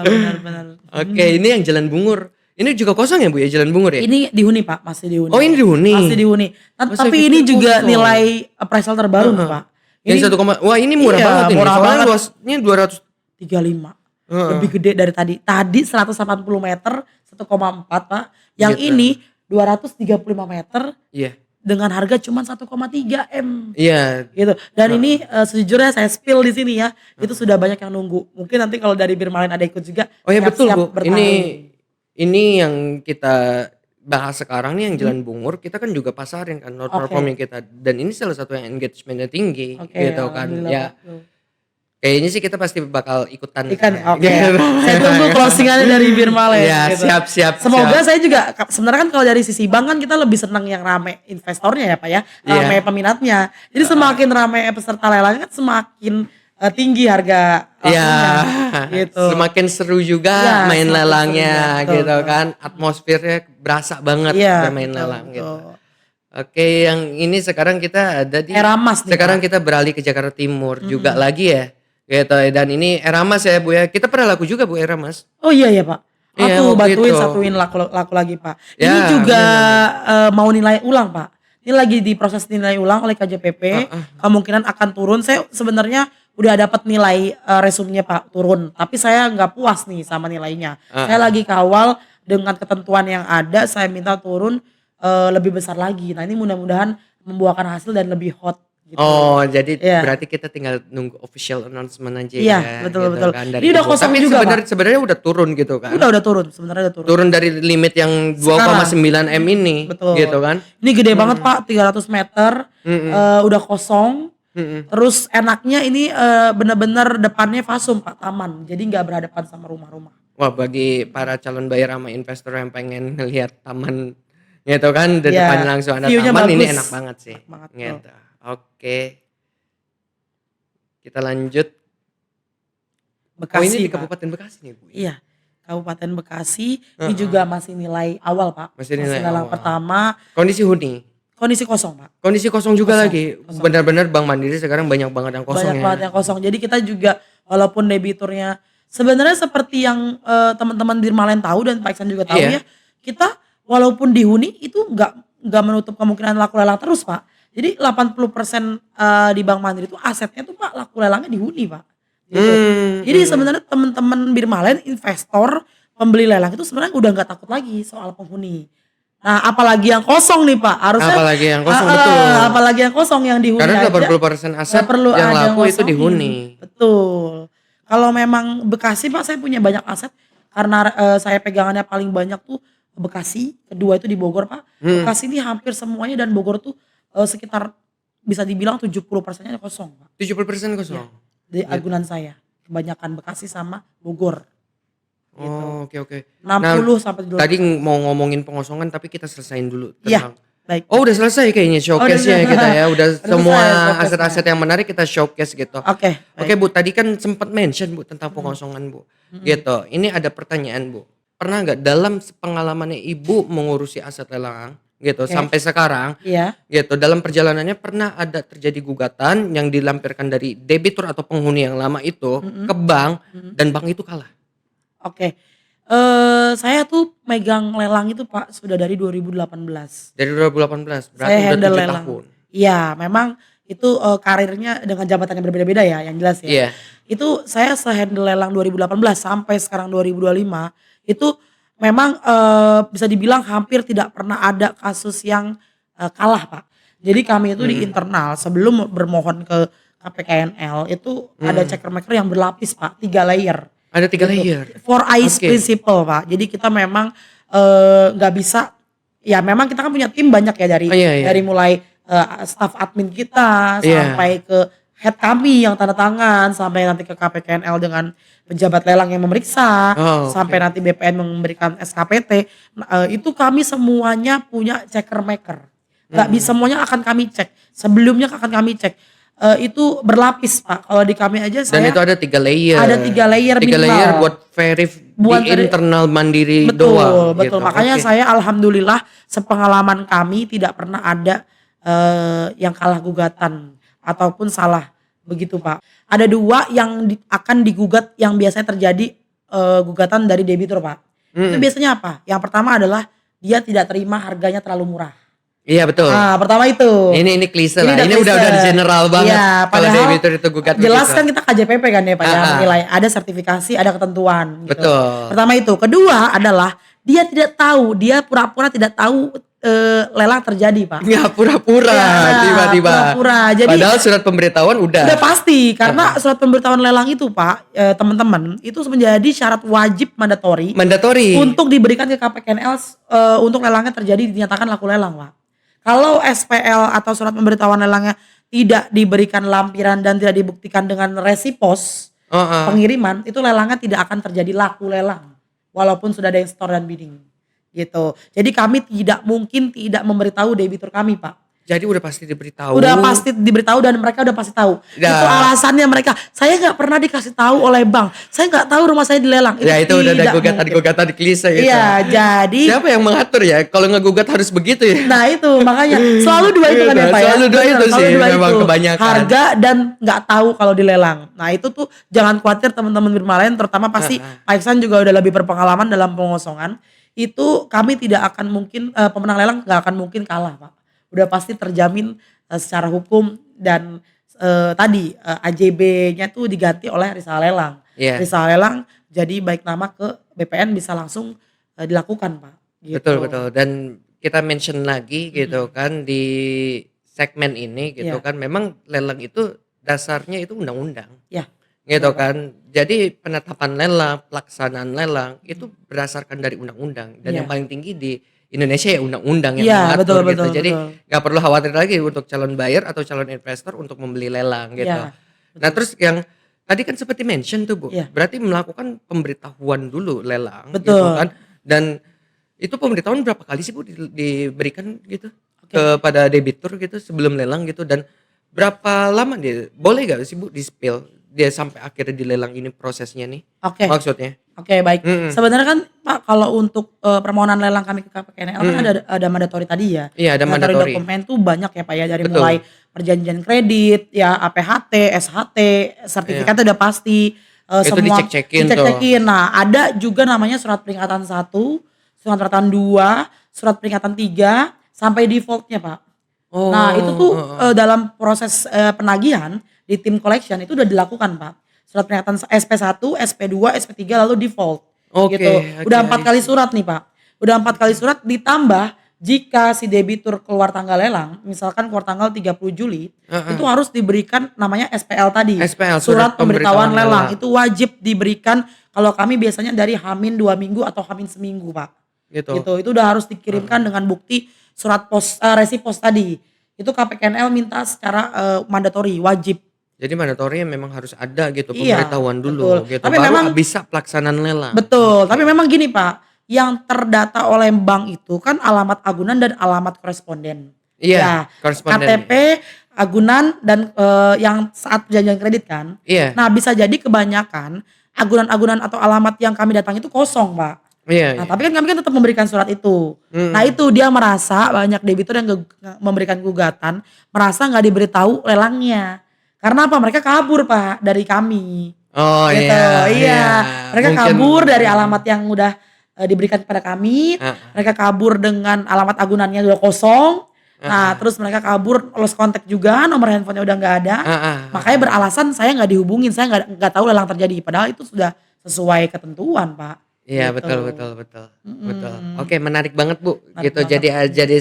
Speaker 3: benar-benar.
Speaker 1: Oke, ini yang Jalan Bungur. Ini juga kosong ya Bu ya, Jalan Bungur ya?
Speaker 3: Ini dihuni Pak, masih dihuni.
Speaker 1: Oh, ini dihuni?
Speaker 3: Masih dihuni.
Speaker 1: Oh, saya
Speaker 3: Tapi
Speaker 1: pikir
Speaker 3: ini juga
Speaker 1: kosong.
Speaker 3: nilai appraisal terbaru nih Pak.
Speaker 1: Ini 1, wah ini murah
Speaker 3: Iya,
Speaker 1: banget ini.
Speaker 3: murah
Speaker 1: Soalnya
Speaker 3: banget.
Speaker 1: luasnya 200.
Speaker 3: 35.
Speaker 1: Heeh.
Speaker 3: Lebih gede dari tadi. Tadi 180 meter 1,4 Pak. Yang
Speaker 1: Gitu.
Speaker 3: ini 235 meter
Speaker 1: Iya.
Speaker 3: dengan harga cuma 1,3 M.
Speaker 1: Iya.
Speaker 3: Gitu. Dan ini sejujurnya saya spill di sini ya. Itu sudah banyak yang nunggu. Mungkin nanti kalau dari Birmalen ada ikut juga.
Speaker 1: Oh ya betul
Speaker 3: siap-siap
Speaker 1: Bu.
Speaker 3: bertarung.
Speaker 1: Ini yang kita bahas sekarang nih yang Jalan Bungur, kita kan juga pasarin kan not
Speaker 3: Oke.
Speaker 1: performing kita, dan ini salah satu yang engagementnya tinggi
Speaker 3: Oke,
Speaker 1: gitu kan.
Speaker 3: alhamdulillah,
Speaker 1: Ya
Speaker 3: betul.
Speaker 1: kayaknya sih kita pasti bakal ikutan.
Speaker 3: Ikan, oke.
Speaker 1: Gitu.
Speaker 3: Saya tunggu closingannya dari Birmalen.
Speaker 1: Ya,
Speaker 3: gitu.
Speaker 1: siap.
Speaker 3: Semoga saya juga sebenarnya kan kalau dari sisi bank kan kita lebih senang yang rame investornya ya Pak ya, rame
Speaker 1: Iya.
Speaker 3: peminatnya. Jadi semakin rame peserta lelang kan semakin tinggi harga
Speaker 1: Ya,
Speaker 3: lakunya, gitu.
Speaker 1: semakin seru juga
Speaker 3: Ya,
Speaker 1: main
Speaker 3: semakin
Speaker 1: lelangnya
Speaker 3: seru, betul,
Speaker 1: gitu
Speaker 3: betul.
Speaker 1: kan. Atmosfernya berasa banget
Speaker 3: Iya,
Speaker 1: bermain
Speaker 3: betul,
Speaker 1: lelang gitu.
Speaker 3: betul.
Speaker 1: Oke, yang ini sekarang kita ada di
Speaker 3: Eramas nih,
Speaker 1: sekarang
Speaker 3: Pak.
Speaker 1: kita beralih ke Jakarta Timur juga lagi ya. Gitu, dan ini Eramas ya Bu ya. Kita pernah laku juga Bu Eramas.
Speaker 3: Oh iya ya Pak.
Speaker 1: Iya,
Speaker 3: Aku
Speaker 1: waktu
Speaker 3: bantuin
Speaker 1: itu.
Speaker 3: satuin laku lagi Pak.
Speaker 1: Ya,
Speaker 3: Ini juga mau nilai ulang Pak. Ini lagi diproses nilai ulang oleh KJPP, kemungkinan akan turun. Saya sebenarnya udah dapat nilai resumenya Pak turun, tapi saya nggak puas nih sama nilainya. Saya lagi kawal dengan ketentuan yang ada, saya minta turun lebih besar lagi. Nah ini mudah-mudahan membuahkan hasil dan lebih hot gitu.
Speaker 1: Oh, jadi
Speaker 3: Iya.
Speaker 1: berarti kita tinggal nunggu official announcement aja
Speaker 3: Iya,
Speaker 1: ya,
Speaker 3: betul,
Speaker 1: gitu
Speaker 3: betul.
Speaker 1: kan
Speaker 3: Ini udah
Speaker 1: Ibu.
Speaker 3: kosong
Speaker 1: Tapi
Speaker 3: juga, Pak.
Speaker 1: sebenarnya udah turun gitu kan?
Speaker 3: Udah turun, sebenarnya udah turun.
Speaker 1: Turun dari limit yang 2,9 M ini,
Speaker 3: Betul.
Speaker 1: gitu kan?
Speaker 3: Ini gede banget Pak, 300 meter, udah kosong. Terus enaknya ini bener-bener depannya fasum Pak, taman. Jadi nggak berhadapan sama rumah-rumah.
Speaker 1: Wah, bagi para calon buyer sama investor yang pengen ngelihat taman gitu kan, di
Speaker 3: Iya,
Speaker 1: depannya langsung ada
Speaker 3: view-nya
Speaker 1: taman, ini
Speaker 3: bagus.
Speaker 1: enak banget sih.
Speaker 3: Enak banget,
Speaker 1: Gitu. Oke. Kita lanjut.
Speaker 3: Bekasi,
Speaker 1: Oh, ini di
Speaker 3: Pak.
Speaker 1: Kabupaten Bekasi nih, Bu.
Speaker 3: Iya, Kabupaten Bekasi. Ini juga masih nilai awal Pak.
Speaker 1: Masih nilai
Speaker 3: lelang
Speaker 1: awal.
Speaker 3: pertama.
Speaker 1: Kondisi huni.
Speaker 3: Kondisi kosong Pak.
Speaker 1: Kondisi kosong juga
Speaker 3: Kosong,
Speaker 1: lagi.
Speaker 3: kosong.
Speaker 1: Benar-benar Bank Mandiri sekarang banyak banget yang kosong
Speaker 3: Banyak
Speaker 1: ya.
Speaker 3: banget yang kosong. Jadi kita juga walaupun debiturnya sebenarnya seperti yang teman-teman Dirmalen tahu dan Pak Iksan juga tahu
Speaker 1: Iya.
Speaker 3: ya. Kita walaupun dihuni itu nggak menutup kemungkinan laku lelang terus Pak. Jadi 80% di Bank Mandiri itu asetnya tuh Pak laku lelangnya dihuni Pak. Gitu. Jadi sebenarnya teman-teman Birmalen investor pembeli lelang itu sebenarnya udah nggak takut lagi soal penghuni. Nah, apalagi yang kosong nih Pak, harusnya
Speaker 1: Apalagi yang kosong, betul.
Speaker 3: apalagi yang kosong yang dihuni
Speaker 1: Karena
Speaker 3: aja.
Speaker 1: 80% aset
Speaker 3: Nggak perlu
Speaker 1: yang
Speaker 3: ada
Speaker 1: laku itu
Speaker 3: ngosongin.
Speaker 1: dihuni.
Speaker 3: Betul. Kalau memang Bekasi Pak, saya punya banyak aset karena saya pegangannya paling banyak tuh Bekasi, kedua itu di Bogor Pak. Bekasi ini hampir semuanya dan Bogor tuh sekitar bisa dibilang 70%-nya kosong Pak.
Speaker 1: 70% kosong.
Speaker 3: Di agunan saya. Kebanyakan Bekasi sama Bogor.
Speaker 1: Oh, oke.
Speaker 3: 60 sampai 70.
Speaker 1: Tadi mau ngomongin pengosongan tapi kita selesain dulu
Speaker 3: Iya,
Speaker 1: tentang.
Speaker 3: baik.
Speaker 1: Oh, udah selesai kayaknya showcase-nya
Speaker 3: udah.
Speaker 1: kita ya. Udah
Speaker 3: Udah
Speaker 1: semua
Speaker 3: selesai showcase-nya.
Speaker 1: aset-aset yang menarik kita showcase gitu.
Speaker 3: Oke,
Speaker 1: Oke, Bu, tadi kan sempat mention Bu tentang pengosongan, Bu. Gitu. Ini ada pertanyaan, Bu. Pernah nggak dalam pengalamannya Ibu mengurusi aset lelang gitu
Speaker 3: Oke.
Speaker 1: sampai sekarang
Speaker 3: Iya.
Speaker 1: gitu, dalam perjalanannya pernah ada terjadi gugatan yang dilampirkan dari debitur atau penghuni yang lama itu ke bank dan bank itu kalah?
Speaker 3: Oke. Saya tuh megang lelang itu Pak sudah dari 2018.
Speaker 1: Dari 2018 berarti
Speaker 3: Saya
Speaker 1: udah
Speaker 3: handle
Speaker 1: 7
Speaker 3: lelang.
Speaker 1: tahun.
Speaker 3: Iya, memang itu karirnya dengan jabatan yang berbeda-beda ya, yang jelas ya.
Speaker 1: Iya.
Speaker 3: Itu saya se-handle lelang 2018 sampai sekarang 2025 itu memang bisa dibilang hampir tidak pernah ada kasus yang kalah Pak. Jadi kami itu di internal sebelum bermohon ke KPKNL itu ada checker maker yang berlapis Pak, 3 layer.
Speaker 1: Ada 3
Speaker 3: Gitu.
Speaker 1: layer.
Speaker 3: 4 eyes
Speaker 1: Oke.
Speaker 3: principle Pak. Jadi kita memang nggak bisa, ya memang kita kan punya tim banyak ya dari
Speaker 1: Oh, iya.
Speaker 3: dari mulai staff admin kita
Speaker 1: Iya.
Speaker 3: sampai ke head kami yang tanda tangan sampai nanti ke KPKNL dengan pejabat lelang yang memeriksa
Speaker 1: Oh, oke.
Speaker 3: sampai nanti BPN memberikan SKPT. Itu kami semuanya punya checker maker. Nggak bisa, semuanya akan kami cek. Sebelumnya akan kami cek. Itu berlapis Pak. Kalau di kami aja
Speaker 1: Dan
Speaker 3: saya
Speaker 1: itu ada 3 layer.
Speaker 3: ada 3 layer
Speaker 1: 3
Speaker 3: minimal.
Speaker 1: layer buat
Speaker 3: Buat
Speaker 1: di internal Mandiri
Speaker 3: betul,
Speaker 1: doang.
Speaker 3: betul.
Speaker 1: gitu.
Speaker 3: Makanya
Speaker 1: Oke.
Speaker 3: saya alhamdulillah sepengalaman kami tidak pernah ada yang kalah gugatan ataupun salah begitu Pak. Ada 2 yang akan digugat yang biasanya terjadi gugatan dari debitur Pak. Itu biasanya apa? Yang pertama adalah dia tidak terima harganya terlalu murah.
Speaker 1: Iya, betul.
Speaker 3: Nah, pertama itu.
Speaker 1: Ini klise lah. Ini
Speaker 3: klise.
Speaker 1: udah general banget.
Speaker 3: Iya,
Speaker 1: Kalau
Speaker 3: padahal
Speaker 1: debitur itu gugat
Speaker 3: jelas
Speaker 1: begitu.
Speaker 3: kan kita KJPP kan ya Pak ya,
Speaker 1: Ah, ah.
Speaker 3: menilai ada sertifikasi, ada ketentuan gitu.
Speaker 1: Betul.
Speaker 3: Pertama itu. Kedua adalah dia tidak tahu, dia pura-pura tidak tahu lelang terjadi Pak.
Speaker 1: Nggak pura-pura
Speaker 3: Iya,
Speaker 1: tiba-tiba.
Speaker 3: pura-pura. Jadi
Speaker 1: Padahal surat pemberitahuan udah.
Speaker 3: udah pasti karena surat pemberitahuan lelang itu Pak, teman-teman, itu menjadi syarat wajib mandatori
Speaker 1: Mandatory.
Speaker 3: untuk diberikan ke KPKNL untuk lelangnya terjadi dinyatakan laku lelang Pak. Kalau SPL atau surat pemberitahuan lelangnya tidak diberikan lampiran dan tidak dibuktikan dengan resipos pengiriman, itu lelangnya tidak akan terjadi laku lelang walaupun sudah ada yang store dan bidding gitu. Jadi kami tidak mungkin tidak memberitahu debitur kami Pak.
Speaker 1: Jadi udah pasti diberitahu.
Speaker 3: Udah pasti diberitahu dan mereka udah pasti tahu.
Speaker 1: Ya.
Speaker 3: Itu alasannya mereka. Saya nggak pernah dikasih tahu oleh bank. Saya nggak tahu rumah saya dilelang.
Speaker 1: Ya itu udah ada
Speaker 3: tidak mungkin.
Speaker 1: gugatan klise gitu.
Speaker 3: Iya, jadi
Speaker 1: Siapa yang mengatur ya? Kalau ngegugat harus begitu ya?
Speaker 3: nah itu makanya selalu 2 itu kan ya Pak ya.
Speaker 1: Selalu 2 itu
Speaker 3: Bener,
Speaker 1: sih,
Speaker 3: dua
Speaker 1: memang kebanyakan.
Speaker 3: Harga dan nggak tahu kalau dilelang. Nah itu tuh jangan khawatir teman-teman Birmalen, terutama pasti Pak Iksan juga udah lebih berpengalaman dalam pengosongan. Itu kami tidak akan mungkin pemenang lelang nggak akan mungkin kalah Pak. udah pasti terjamin secara hukum dan tadi AJB-nya tuh diganti oleh risalah lelang.
Speaker 1: Iya,
Speaker 3: Risalah lelang jadi baik nama ke BPN bisa langsung dilakukan, Pak,
Speaker 1: betul
Speaker 3: gitu.
Speaker 1: betul. Dan kita mention lagi gitu
Speaker 3: Mhm,
Speaker 1: kan di segmen ini gitu
Speaker 3: iya
Speaker 1: kan, memang lelang itu dasarnya itu undang-undang.
Speaker 3: iya,
Speaker 1: Gitu
Speaker 3: betul, Pak.
Speaker 1: kan. Jadi penetapan lelang, pelaksanaan lelang
Speaker 3: Mhm,
Speaker 1: itu berdasarkan dari undang-undang dan yang
Speaker 3: iya.
Speaker 1: paling tinggi di Indonesia ya undang-undang yang
Speaker 3: Iya, betul
Speaker 1: mengatur gitu.
Speaker 3: betul
Speaker 1: Jadi
Speaker 3: betul.
Speaker 1: nggak perlu khawatir lagi untuk calon buyer atau calon investor untuk membeli lelang gitu.
Speaker 3: Iya,
Speaker 1: Nah,
Speaker 3: betul.
Speaker 1: terus yang tadi kan seperti mention tuh, Bu,
Speaker 3: Iya,
Speaker 1: berarti melakukan pemberitahuan dulu lelang gitu
Speaker 3: betul.
Speaker 1: kan, dan itu pemberitahuan berapa kali sih, Bu, diberikan gitu
Speaker 3: Oke
Speaker 1: kepada debitur gitu sebelum lelang gitu, dan berapa lama dia boleh nggak sih, Bu, di-spill dia sampai akhirnya dilelang ini prosesnya nih,
Speaker 3: oke
Speaker 1: maksudnya?
Speaker 3: oke, baik.
Speaker 1: Mhm,
Speaker 3: Sebenarnya kan, Pak, kalau untuk permohonan lelang kami ke KPKNL kan
Speaker 1: mhm.
Speaker 3: ada mandatory tadi ya.
Speaker 1: Iya, ada
Speaker 3: Mandatory
Speaker 1: mandatory.
Speaker 3: dokumen tuh banyak ya, Pak, ya, dari mulai
Speaker 1: Betul,
Speaker 3: perjanjian kredit, ya APHT, SHT,
Speaker 1: iya.
Speaker 3: sertifikatnya udah pasti,
Speaker 1: Itu
Speaker 3: semua
Speaker 1: dicek-cekin tuh.
Speaker 3: dicek-cekin. Nah, ada juga namanya surat peringatan 1, surat peringatan 2, surat peringatan 3, sampai default-nya, Pak. Nah, itu
Speaker 1: Oh,
Speaker 3: tuh,
Speaker 1: heeh.
Speaker 3: dalam proses penagihan di tim collection itu udah dilakukan, Pak. Surat peringatan SP1, SP2, SP3 lalu default,
Speaker 1: Oke
Speaker 3: gitu.
Speaker 1: oke,
Speaker 3: Udah 4
Speaker 1: I
Speaker 3: kali
Speaker 1: see.
Speaker 3: surat nih, Pak. Udah 4 kali surat ditambah jika si debitur keluar tanggal lelang, misalkan keluar tanggal 30 Juli, itu
Speaker 1: Heeh.
Speaker 3: harus diberikan namanya SPL tadi,
Speaker 1: SPL, surat
Speaker 3: surat pemberitahuan
Speaker 1: pemberitahuan
Speaker 3: lelang.
Speaker 1: lelang,
Speaker 3: Itu wajib diberikan kalau kami biasanya dari H-min 2 minggu atau H-min seminggu, Pak.
Speaker 1: gitu.
Speaker 3: Gitu, itu udah harus dikirimkan
Speaker 1: Heeh.
Speaker 3: dengan bukti surat pos resi pos tadi. Itu KPKNL minta secara mandatori, wajib.
Speaker 1: Jadi mandatorinya memang harus ada gitu,
Speaker 3: Iya,
Speaker 1: pemberitahuan
Speaker 3: betul.
Speaker 1: dulu gitu,
Speaker 3: Tapi
Speaker 1: baru
Speaker 3: memang
Speaker 1: bisa pelaksanaan lelang.
Speaker 3: betul, tapi
Speaker 1: Oke.
Speaker 3: memang gini, Pak, yang terdata oleh bank itu kan alamat agunan dan alamat koresponden.
Speaker 1: Iya,
Speaker 3: Ya,
Speaker 1: koresponden ya.
Speaker 3: KTP, agunan dan yang saat perjanjian kredit kan.
Speaker 1: Iya
Speaker 3: Nah, bisa jadi kebanyakan agunan-agunan atau alamat yang kami datangi itu kosong, Pak.
Speaker 1: iya
Speaker 3: Nah,
Speaker 1: iya.
Speaker 3: tapi kan kami kan tetap memberikan surat itu. Nah,
Speaker 1: Mhm.
Speaker 3: itu dia merasa banyak debitur yang memberikan gugatan, merasa nggak diberitahu lelangnya. Karena apa? Mereka kabur, Pak, dari kami.
Speaker 1: Oh,
Speaker 3: Gitu,
Speaker 1: iya iya,
Speaker 3: iya. Mereka
Speaker 1: mungkin
Speaker 3: kabur dari
Speaker 1: mhm,
Speaker 3: alamat yang udah diberikan kepada kami,
Speaker 1: heeh
Speaker 3: mereka kabur dengan alamat agunannya udah kosong. Nah,
Speaker 1: heeh
Speaker 3: terus mereka kabur, lost contact juga, nomor handphonenya udah nggak ada.
Speaker 1: heeh
Speaker 3: Makanya
Speaker 1: heeh.
Speaker 3: beralasan saya nggak dihubungin, saya nggak tahu lelang terjadi. Padahal itu sudah sesuai ketentuan, Pak,
Speaker 1: Iya, betul
Speaker 3: gitu.
Speaker 1: betul betul betul.
Speaker 3: Mhm,
Speaker 1: Oke, menarik banget, Bu,
Speaker 3: menarik
Speaker 1: gitu.
Speaker 3: banget.
Speaker 1: Jadi jadi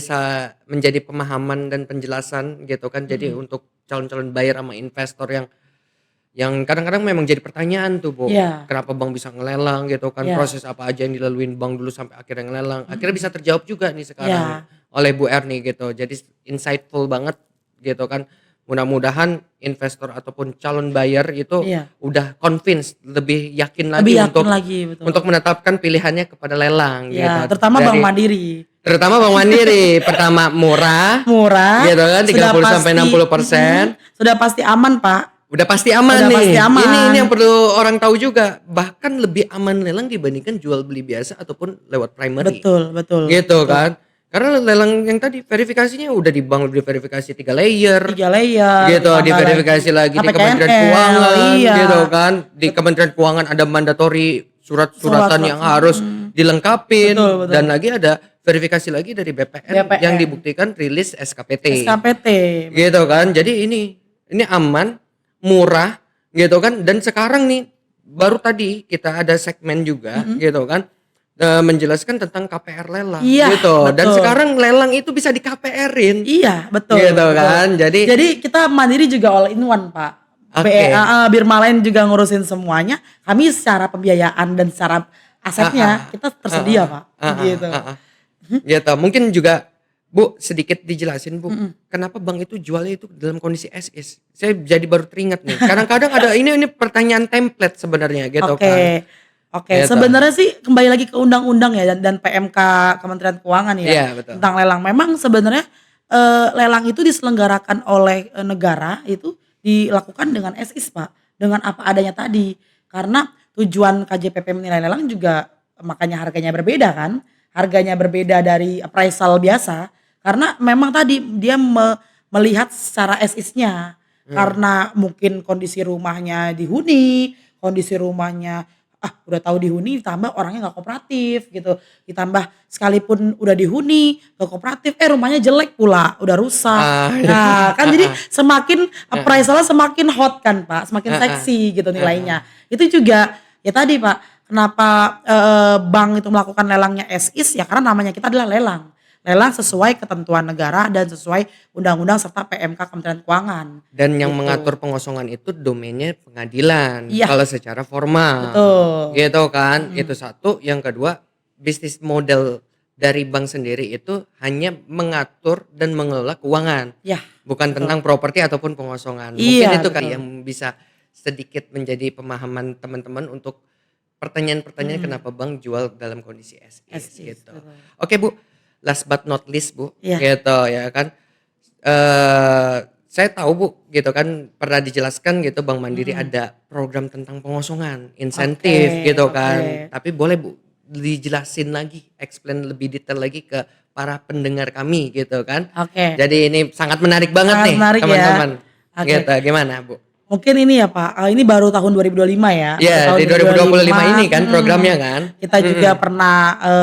Speaker 1: menjadi pemahaman dan penjelasan gitu kan. Jadi
Speaker 3: Mhm,
Speaker 1: untuk calon-calon buyer sama investor yang kadang-kadang memang jadi pertanyaan tuh, Bu.
Speaker 3: iya
Speaker 1: Kenapa bank bisa ngelelang gitu kan,
Speaker 3: iya,
Speaker 1: proses apa aja yang dilaluin bank dulu sampai akhirnya ngelelang. Akhirnya bisa
Speaker 3: mhm,
Speaker 1: terjawab juga nih sekarang
Speaker 3: iya
Speaker 1: oleh Bu Erni gitu. Jadi insightful banget gitu kan. Mudah-mudahan investor ataupun calon buyer itu
Speaker 3: iya.
Speaker 1: udah convince, lebih yakin
Speaker 3: Lebih
Speaker 1: lagi
Speaker 3: yakin
Speaker 1: untuk
Speaker 3: lagi, betul.
Speaker 1: menetapkan pilihannya kepada lelang
Speaker 3: Iya,
Speaker 1: gitu.
Speaker 3: terutama Bank
Speaker 1: Dari
Speaker 3: Mandiri.
Speaker 1: terutama Bank Mandiri, pertama murah
Speaker 3: Murah,
Speaker 1: gitu kan,
Speaker 3: sudah
Speaker 1: 30 sampai
Speaker 3: pasti
Speaker 1: 60%.
Speaker 3: sudah pasti aman, Pak.
Speaker 1: Udah pasti aman
Speaker 3: Udah pasti
Speaker 1: nih. Ini yang
Speaker 3: aman.
Speaker 1: perlu orang tahu juga. Bahkan lebih aman lelang dibandingkan jual beli biasa ataupun lewat primary.
Speaker 3: Betul betul
Speaker 1: Gitu
Speaker 3: betul.
Speaker 1: kan. Karena lelang yang tadi verifikasinya udah di bank udah diverifikasi 3 layer.
Speaker 3: 3 layer,
Speaker 1: Gitu,
Speaker 3: ditambah lagi
Speaker 1: diverifikasi lagi di Kementerian
Speaker 3: KPKNL,
Speaker 1: Keuangan
Speaker 3: iya.
Speaker 1: gitu kan. Di
Speaker 3: Bet
Speaker 1: Kementerian Keuangan ada mandatori surat-suratan
Speaker 3: surat-surat
Speaker 1: yang harus
Speaker 3: betul
Speaker 1: dilengkapin
Speaker 3: betul.
Speaker 1: dan lagi ada verifikasi lagi dari BPN yang
Speaker 3: BPN,
Speaker 1: dibuktikan rilis SKPT.
Speaker 3: SKPT,
Speaker 1: Gitu
Speaker 3: betul.
Speaker 1: kan. Jadi ini aman, murah gitu kan, dan sekarang nih baru tadi kita ada segmen juga
Speaker 3: Mhm.
Speaker 1: gitu kan, menjelaskan tentang KPR lelang
Speaker 3: Iya,
Speaker 1: gitu, dan
Speaker 3: betul.
Speaker 1: sekarang lelang itu bisa di-KPR-in
Speaker 3: Iya, betul
Speaker 1: gitu
Speaker 3: betul.
Speaker 1: kan. Jadi
Speaker 3: Jadi kita Mandiri juga all in one, Pak.
Speaker 1: oke,
Speaker 3: Birma lain juga ngurusin semuanya, kami secara pembiayaan dan secara
Speaker 1: heeh,
Speaker 3: asetnya kita tersedia,
Speaker 1: heeh,
Speaker 3: Pak,
Speaker 1: heeh,
Speaker 3: gitu.
Speaker 1: heeh, gitu. Mungkin juga Bu, sedikit dijelasin Bu,
Speaker 3: Mhm.
Speaker 1: kenapa bank itu jualnya itu dalam kondisi as is? Saya jadi baru teringat nih, kadang-kadang ada ini pertanyaan template sebenarnya gitu kan,
Speaker 3: Oke oke,
Speaker 1: gitu.
Speaker 3: sebenarnya sih kembali lagi ke undang-undang ya dan PMK Kementerian Keuangan ya,
Speaker 1: Iya betul.
Speaker 3: tentang lelang. Memang sebenarnya, lelang itu diselenggarakan oleh, negara itu dilakukan dengan as is, Pak, dengan apa adanya tadi. Karena tujuan KJPP menilai lelang juga makanya harganya berbeda kan, harganya berbeda dari appraisal biasa, karena memang tadi dia melihat secara as is-nya.
Speaker 1: Mmm,
Speaker 3: Karena mungkin kondisi rumahnya dihuni, kondisi rumahnya udah tahu dihuni ditambah orangnya nggak kooperatif gitu. Ditambah sekalipun udah dihuni, nggak kooperatif, rumahnya jelek pula, udah rusak. Nah, kan jadi semakin appraisal semakin hot kan, Pak, semakin seksi gitu nilainya. Itu juga ya tadi, Pak, kenapa bank itu melakukan lelangnya as is ya karena namanya kita adalah lelang. Lelang sesuai ketentuan negara dan sesuai undang-undang serta PMK Kementerian Keuangan.
Speaker 1: Dan yang
Speaker 3: Gitu.
Speaker 1: mengatur pengosongan itu domainnya pengadilan
Speaker 3: Iya.
Speaker 1: kalau secara formal.
Speaker 3: Betul.
Speaker 1: Gitu kan. Itu satu, yang kedua bisnis model dari bank sendiri itu hanya mengatur dan mengelola keuangan.
Speaker 3: Ya,
Speaker 1: Bukan tentang properti ataupun pengosongan. Mungkin
Speaker 3: Iya,
Speaker 1: itu kan
Speaker 3: betul.
Speaker 1: yang bisa sedikit menjadi pemahaman teman-teman untuk pertanyaan-pertanyaan kenapa bank jual dalam kondisi as
Speaker 3: As
Speaker 1: is
Speaker 3: is,
Speaker 1: gitu.
Speaker 3: betul.
Speaker 1: Oke Bu, last but not least Bu,
Speaker 3: Iya.
Speaker 1: gitu ya kan. Saya tahu Bu, gitu kan pernah dijelaskan gitu Bank Mandiri ada program tentang pengosongan, insentif
Speaker 3: Oke,
Speaker 1: gitu
Speaker 3: oke.
Speaker 1: kan. Tapi boleh Bu dijelasin lagi, explain lebih detail lagi ke para pendengar kami gitu kan.
Speaker 3: Oke.
Speaker 1: Jadi ini sangat menarik banget
Speaker 3: Sangat
Speaker 1: nih
Speaker 3: menarik ya.
Speaker 1: teman-teman.
Speaker 3: Oke.
Speaker 1: Gitu, gimana Bu?
Speaker 3: Mungkin ini ya Pak, ini baru tahun 2025 ya.
Speaker 1: Ya,
Speaker 3: Baru
Speaker 1: di 2025 ini kan programnya kan.
Speaker 3: Kita juga pernah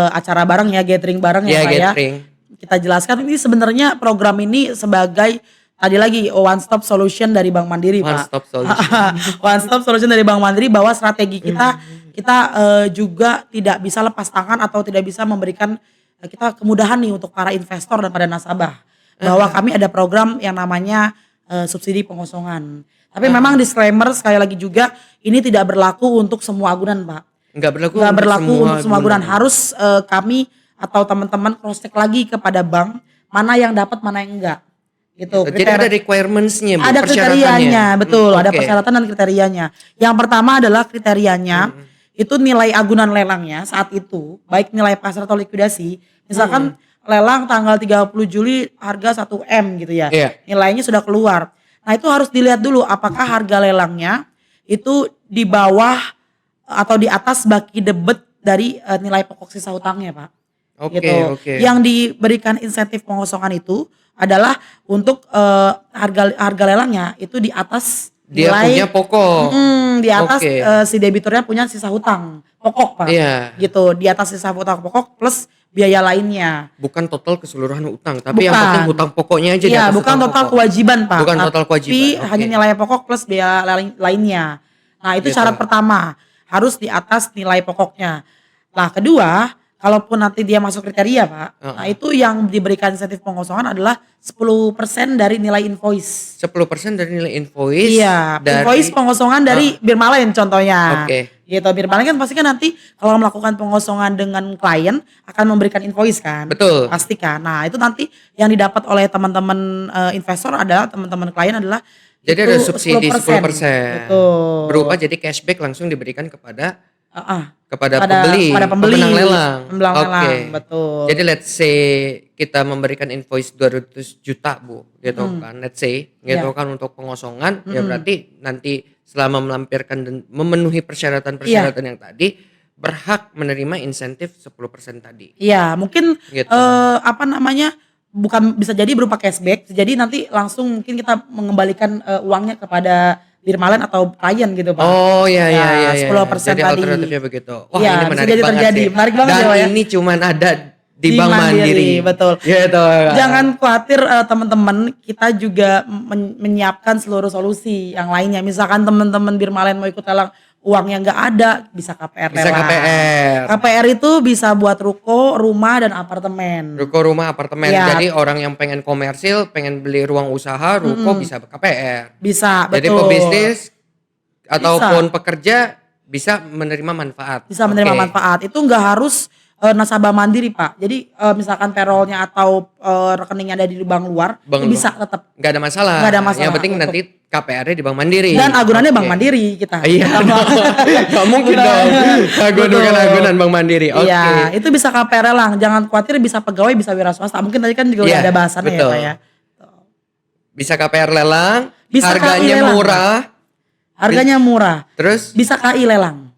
Speaker 3: acara bareng ya, gathering bareng ya
Speaker 1: Ya,
Speaker 3: Pak ya.
Speaker 1: gathering.
Speaker 3: Kita jelaskan ini sebenarnya program ini sebagai tadi lagi one stop solution dari Bank Mandiri
Speaker 1: One
Speaker 3: Pak.
Speaker 1: stop solution.
Speaker 3: One stop solution dari Bank Mandiri bahwa strategi kita juga tidak bisa lepas tangan atau tidak bisa memberikan kita kemudahan nih untuk para investor dan pada nasabah. Bahwa kami ada program yang namanya subsidi pengosongan. Tapi memang disclaimer sekali lagi juga ini tidak berlaku untuk semua agunan, Pak.
Speaker 1: Enggak berlaku
Speaker 3: Nggak
Speaker 1: untuk
Speaker 3: berlaku
Speaker 1: semua
Speaker 3: untuk semua agunan.
Speaker 1: agunan.
Speaker 3: Harus kami atau teman-teman cross check lagi kepada bank mana yang dapat mana yang enggak. Gitu.
Speaker 1: Jadi ada requirements-nya, Bu,
Speaker 3: Ada kriterianya, betul. Ada
Speaker 1: Oke.
Speaker 3: persyaratan dan kriterianya. Yang pertama adalah kriterianya itu nilai agunan lelangnya saat itu, baik nilai pasar atau likuidasi. Misalkan lelang tanggal 30 Juli harga 1 M gitu ya.
Speaker 1: Iya.
Speaker 3: Nilainya sudah keluar. Nah, itu harus dilihat dulu apakah harga lelangnya itu di bawah atau di atas baki debit dari nilai pokok sisa hutangnya, Pak.
Speaker 1: Oke,
Speaker 3: Gitu.
Speaker 1: oke.
Speaker 3: Yang diberikan insentif pengosongan itu adalah untuk harga lelangnya itu di atas
Speaker 1: Dia
Speaker 3: nilai
Speaker 1: punya pokok.
Speaker 3: di atas
Speaker 1: Oke.
Speaker 3: si debiturnya punya sisa hutang pokok, Pak.
Speaker 1: Iya.
Speaker 3: Gitu, di atas sisa hutang pokok plus biaya lainnya.
Speaker 1: Bukan total keseluruhan utang, tapi yang
Speaker 3: Bukan.
Speaker 1: penting hutang pokoknya aja di
Speaker 3: Iya,
Speaker 1: atas
Speaker 3: bukan
Speaker 1: hutang
Speaker 3: total
Speaker 1: pokok.
Speaker 3: kewajiban, Pak.
Speaker 1: Bukan total kewajiban,
Speaker 3: Tapi
Speaker 1: oke.
Speaker 3: hanya nilai pokok plus biaya lainnya. Nah, itu
Speaker 1: Gitu.
Speaker 3: syarat pertama, harus di atas nilai pokoknya. Nah, kedua, kalaupun nanti dia masuk kriteria, Pak. Nah, itu yang diberikan insentif pengosongan adalah 10% dari nilai invoice.
Speaker 1: 10% dari nilai invoice.
Speaker 3: Iya,
Speaker 1: dari
Speaker 3: invoice pengosongan dari Birmalen contohnya.
Speaker 1: Oke.
Speaker 3: Gitu, Birmalen kan pasti kan nanti kalau melakukan pengosongan dengan klien akan memberikan invoice kan.
Speaker 1: Betul.
Speaker 3: Pasti kan. Nah, itu nanti yang didapat oleh teman-teman investor adalah teman-teman klien adalah
Speaker 1: Jadi
Speaker 3: itu
Speaker 1: ada subsidi 10%.
Speaker 3: Betul.
Speaker 1: Berupa jadi cashback langsung diberikan kepada kepada
Speaker 3: Pada pembeli,
Speaker 1: pemenang lelang.
Speaker 3: pemenang
Speaker 1: Oke.
Speaker 3: lelang, betul.
Speaker 1: Jadi let's say kita memberikan invoice 200 juta Bu, gitu kan. Let's say gitu
Speaker 3: Iya.
Speaker 1: kan untuk pengosongan, ya berarti nanti selama melampirkan dan memenuhi persyaratan-persyaratan yang tadi berhak menerima insentif 10% tadi.
Speaker 3: Iya, mungkin
Speaker 1: Gitu.
Speaker 3: bukan bisa jadi berupa cashback, jadi nanti langsung mungkin kita mengembalikan uangnya kepada Birmalen atau klien gitu, Pak.
Speaker 1: Oh iya iya
Speaker 3: Ya,
Speaker 1: iya.
Speaker 3: 10%
Speaker 1: Jadi
Speaker 3: tadi.
Speaker 1: alternatifnya begitu. Wah,
Speaker 3: Iya,
Speaker 1: ini
Speaker 3: bisa
Speaker 1: menarik
Speaker 3: jadi
Speaker 1: banget
Speaker 3: terjadi.
Speaker 1: sih.
Speaker 3: Menarik banget
Speaker 1: Dan
Speaker 3: ya, Pak, ya.
Speaker 1: ini cuman ada di
Speaker 3: Di
Speaker 1: Bank Mandiri.
Speaker 3: Mandiri, betul.
Speaker 1: Gitu.
Speaker 3: Jangan khawatir teman-teman, kita juga menyiapkan seluruh solusi yang lainnya. Misalkan teman-teman Birmalen mau ikut lelang uangnya nggak ada, bisa KPR
Speaker 1: Bisa
Speaker 3: lelang.
Speaker 1: KPR.
Speaker 3: KPR itu bisa buat ruko, rumah dan apartemen.
Speaker 1: Ruko, rumah, apartemen.
Speaker 3: Iya.
Speaker 1: Jadi orang yang pengen komersil, pengen beli ruang usaha, ruko bisa KPR.
Speaker 3: Bisa,
Speaker 1: Jadi
Speaker 3: betul.
Speaker 1: pebisnis ataupun pekerja bisa menerima manfaat.
Speaker 3: Bisa menerima
Speaker 1: Oke.
Speaker 3: manfaat. Itu nggak harus nasabah mandiri, Pak. Jadi misalkan payrollnya atau rekeningnya ada di bank luar,
Speaker 1: Bank
Speaker 3: itu
Speaker 1: luar.
Speaker 3: bisa tetap.
Speaker 1: Nggak ada masalah.
Speaker 3: Nggak ada masalah.
Speaker 1: Yang penting nanti KPR-nya di Bank Mandiri.
Speaker 3: Dan agunannya
Speaker 1: Oke.
Speaker 3: Bank Mandiri kita.
Speaker 1: Iya. Nggak mungkin dong. Agunan Bank Mandiri. Oke.
Speaker 3: Iya, itu bisa KPR lelang. Jangan khawatir, bisa pegawai, bisa wira swasta. Mungkin tadi kan juga udah
Speaker 1: Iya,
Speaker 3: ada bahasannya
Speaker 1: betul.
Speaker 3: ya, Pak ya.
Speaker 1: Bisa KPR lelang,
Speaker 3: Bisa
Speaker 1: harganya
Speaker 3: KI lelang,
Speaker 1: murah.
Speaker 3: Harganya murah.
Speaker 1: Terus
Speaker 3: Bisa KI lelang.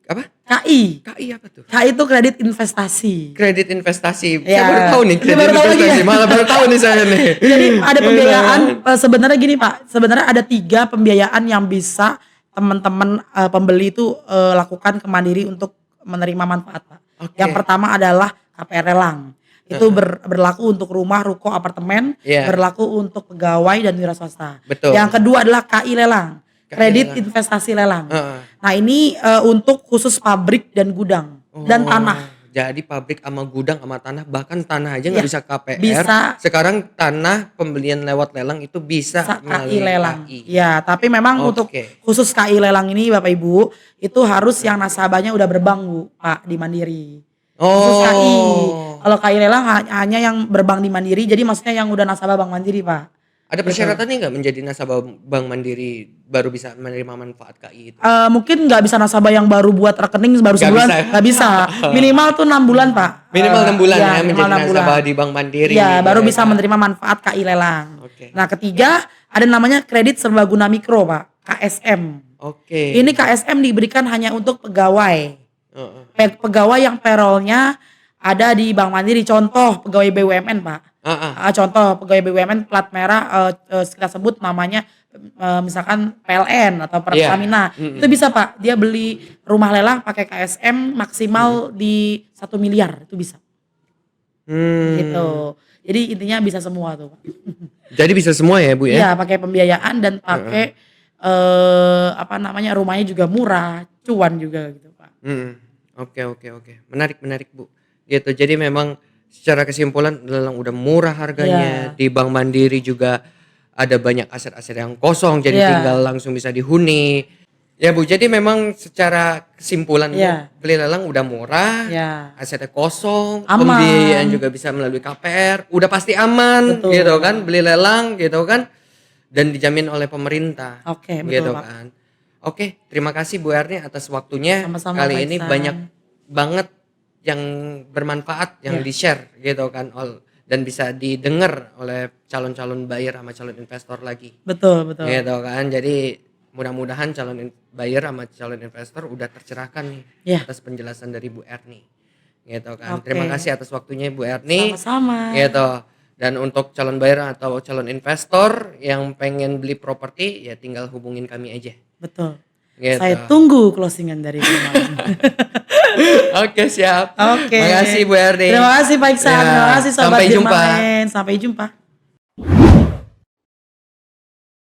Speaker 1: apa?
Speaker 3: KI.
Speaker 1: KI apa tuh?
Speaker 3: KI itu kredit investasi.
Speaker 1: Kredit investasi.
Speaker 3: Ya.
Speaker 1: Saya baru tahu nih
Speaker 3: Ini
Speaker 1: kredit
Speaker 3: baru tahu lagi
Speaker 1: investasi.
Speaker 3: ya?
Speaker 1: Malah baru tahu nih saya nih.
Speaker 3: Jadi ada pembiayaan sebenarnya gini, Pak. Sebenarnya ada 3 pembiayaan yang bisa teman-teman pembeli itu lakukan ke Mandiri untuk menerima manfaat, Pak.
Speaker 1: Oke.
Speaker 3: Yang pertama adalah KPR lelang. Itu berlaku untuk rumah, ruko, apartemen,
Speaker 1: Iya.
Speaker 3: berlaku untuk pegawai dan wira swasta.
Speaker 1: Betul.
Speaker 3: Yang kedua adalah KI lelang,
Speaker 1: KI
Speaker 3: kredit
Speaker 1: lelang.
Speaker 3: investasi lelang.
Speaker 1: Heeh.
Speaker 3: Nah, ini untuk khusus pabrik dan gudang dan tanah.
Speaker 1: Jadi pabrik sama gudang sama tanah, bahkan tanah aja nggak
Speaker 3: Iya,
Speaker 1: bisa KPR.
Speaker 3: bisa.
Speaker 1: Sekarang tanah pembelian lewat lelang itu bisa
Speaker 3: KI
Speaker 1: melalui
Speaker 3: lelang.
Speaker 1: KI.
Speaker 3: Ya, tapi memang untuk
Speaker 1: Oke.
Speaker 3: khusus KI lelang ini Bapak Ibu, itu harus yang nasabahnya udah berbank Bu, Pak, di Mandiri. Khusus KI. Kalau KI lelang hanya yang berbank di Mandiri, jadi maksudnya yang udah nasabah Bank Mandiri, Pak.
Speaker 1: Ada
Speaker 3: Gitu.
Speaker 1: persyaratannya nggak menjadi nasabah Bank Mandiri baru bisa menerima manfaat KI itu?
Speaker 3: Mungkin nggak bisa nasabah yang baru buat rekening baru
Speaker 1: Nggak
Speaker 3: sebulan,
Speaker 1: bisa.
Speaker 3: nggak bisa. Minimal tuh 6 bulan, Pak.
Speaker 1: Minimal 6 bulan
Speaker 3: Iya,
Speaker 1: ya
Speaker 3: minimal
Speaker 1: menjadi
Speaker 3: 6 bulan.
Speaker 1: nasabah di Bank Mandiri.
Speaker 3: Iya, baru
Speaker 1: Ya,
Speaker 3: bisa
Speaker 1: kan?
Speaker 3: menerima manfaat KI lelang.
Speaker 1: Oke.
Speaker 3: Nah, ketiga ada namanya kredit serbaguna mikro, Pak, KSM.
Speaker 1: Oke.
Speaker 3: Ini KSM diberikan hanya untuk pegawai.
Speaker 1: Heeh.
Speaker 3: Pegawai yang payroll-nya ada di Bank Mandiri. Contoh pegawai BUMN, Pak.
Speaker 1: Heeh.
Speaker 3: Contoh pegawai BUMN plat merah, kita sebut namanya misalkan PLN atau Pertamina. Itu bisa, Pak. Dia beli rumah lelang pakai KSM maksimal di 1 miliar, itu bisa. Gitu. Jadi intinya bisa semua tuh, Pak.
Speaker 1: Jadi bisa semua ya Bu ya?
Speaker 3: Iya, pakai pembiayaan dan pakai rumahnya juga murah, cuan juga gitu, Pak.
Speaker 1: Oke. Menarik Bu. Gitu. Jadi memang secara kesimpulan lelang udah murah harganya.
Speaker 3: Iya.
Speaker 1: Di Bank Mandiri juga ada banyak aset-aset yang kosong, jadi
Speaker 3: Iya.
Speaker 1: tinggal langsung bisa dihuni. Ya Bu, jadi memang secara kesimpulan Bu,
Speaker 3: Iya.
Speaker 1: beli lelang udah murah,
Speaker 3: Ya.
Speaker 1: asetnya kosong,
Speaker 3: Aman.
Speaker 1: pembiayaan juga bisa melalui KPR, udah pasti aman,
Speaker 3: Betul.
Speaker 1: gitu kan, beli lelang, gitu kan, dan dijamin oleh pemerintah,
Speaker 3: Oke, betul,
Speaker 1: gitu
Speaker 3: Pak.
Speaker 1: kan. Oke, terima kasih Bu Erni atas waktunya.
Speaker 3: Sama-sama,
Speaker 1: Kali
Speaker 3: Pak
Speaker 1: ini
Speaker 3: Iksan.
Speaker 1: banyak banget yang bermanfaat, yang
Speaker 3: Iya.
Speaker 1: di-share, gitu kan, dan bisa didengar oleh calon-calon buyer sama calon investor lagi.
Speaker 3: Betul.
Speaker 1: Gitu kan. Jadi mudah-mudahan calon buyer sama calon investor udah tercerahkan nih
Speaker 3: Iya.
Speaker 1: atas penjelasan dari Bu Erni. Gitu kan.
Speaker 3: Oke.
Speaker 1: Terima kasih atas waktunya Bu Erni.
Speaker 3: Sama-sama.
Speaker 1: Gitu. Dan untuk calon buyer atau calon investor yang pengen beli properti ya tinggal hubungin kami aja.
Speaker 3: Betul.
Speaker 1: Gitu.
Speaker 3: Saya tunggu closingan dari teman.
Speaker 1: Oke, siap.
Speaker 3: Oke.
Speaker 1: Makasih Bu Erni.
Speaker 3: Terima kasih Pak Iksan.
Speaker 1: Ya,
Speaker 3: Terima kasih Sobat
Speaker 1: sampai jumpa.
Speaker 3: Dirmamen. Sampai jumpa.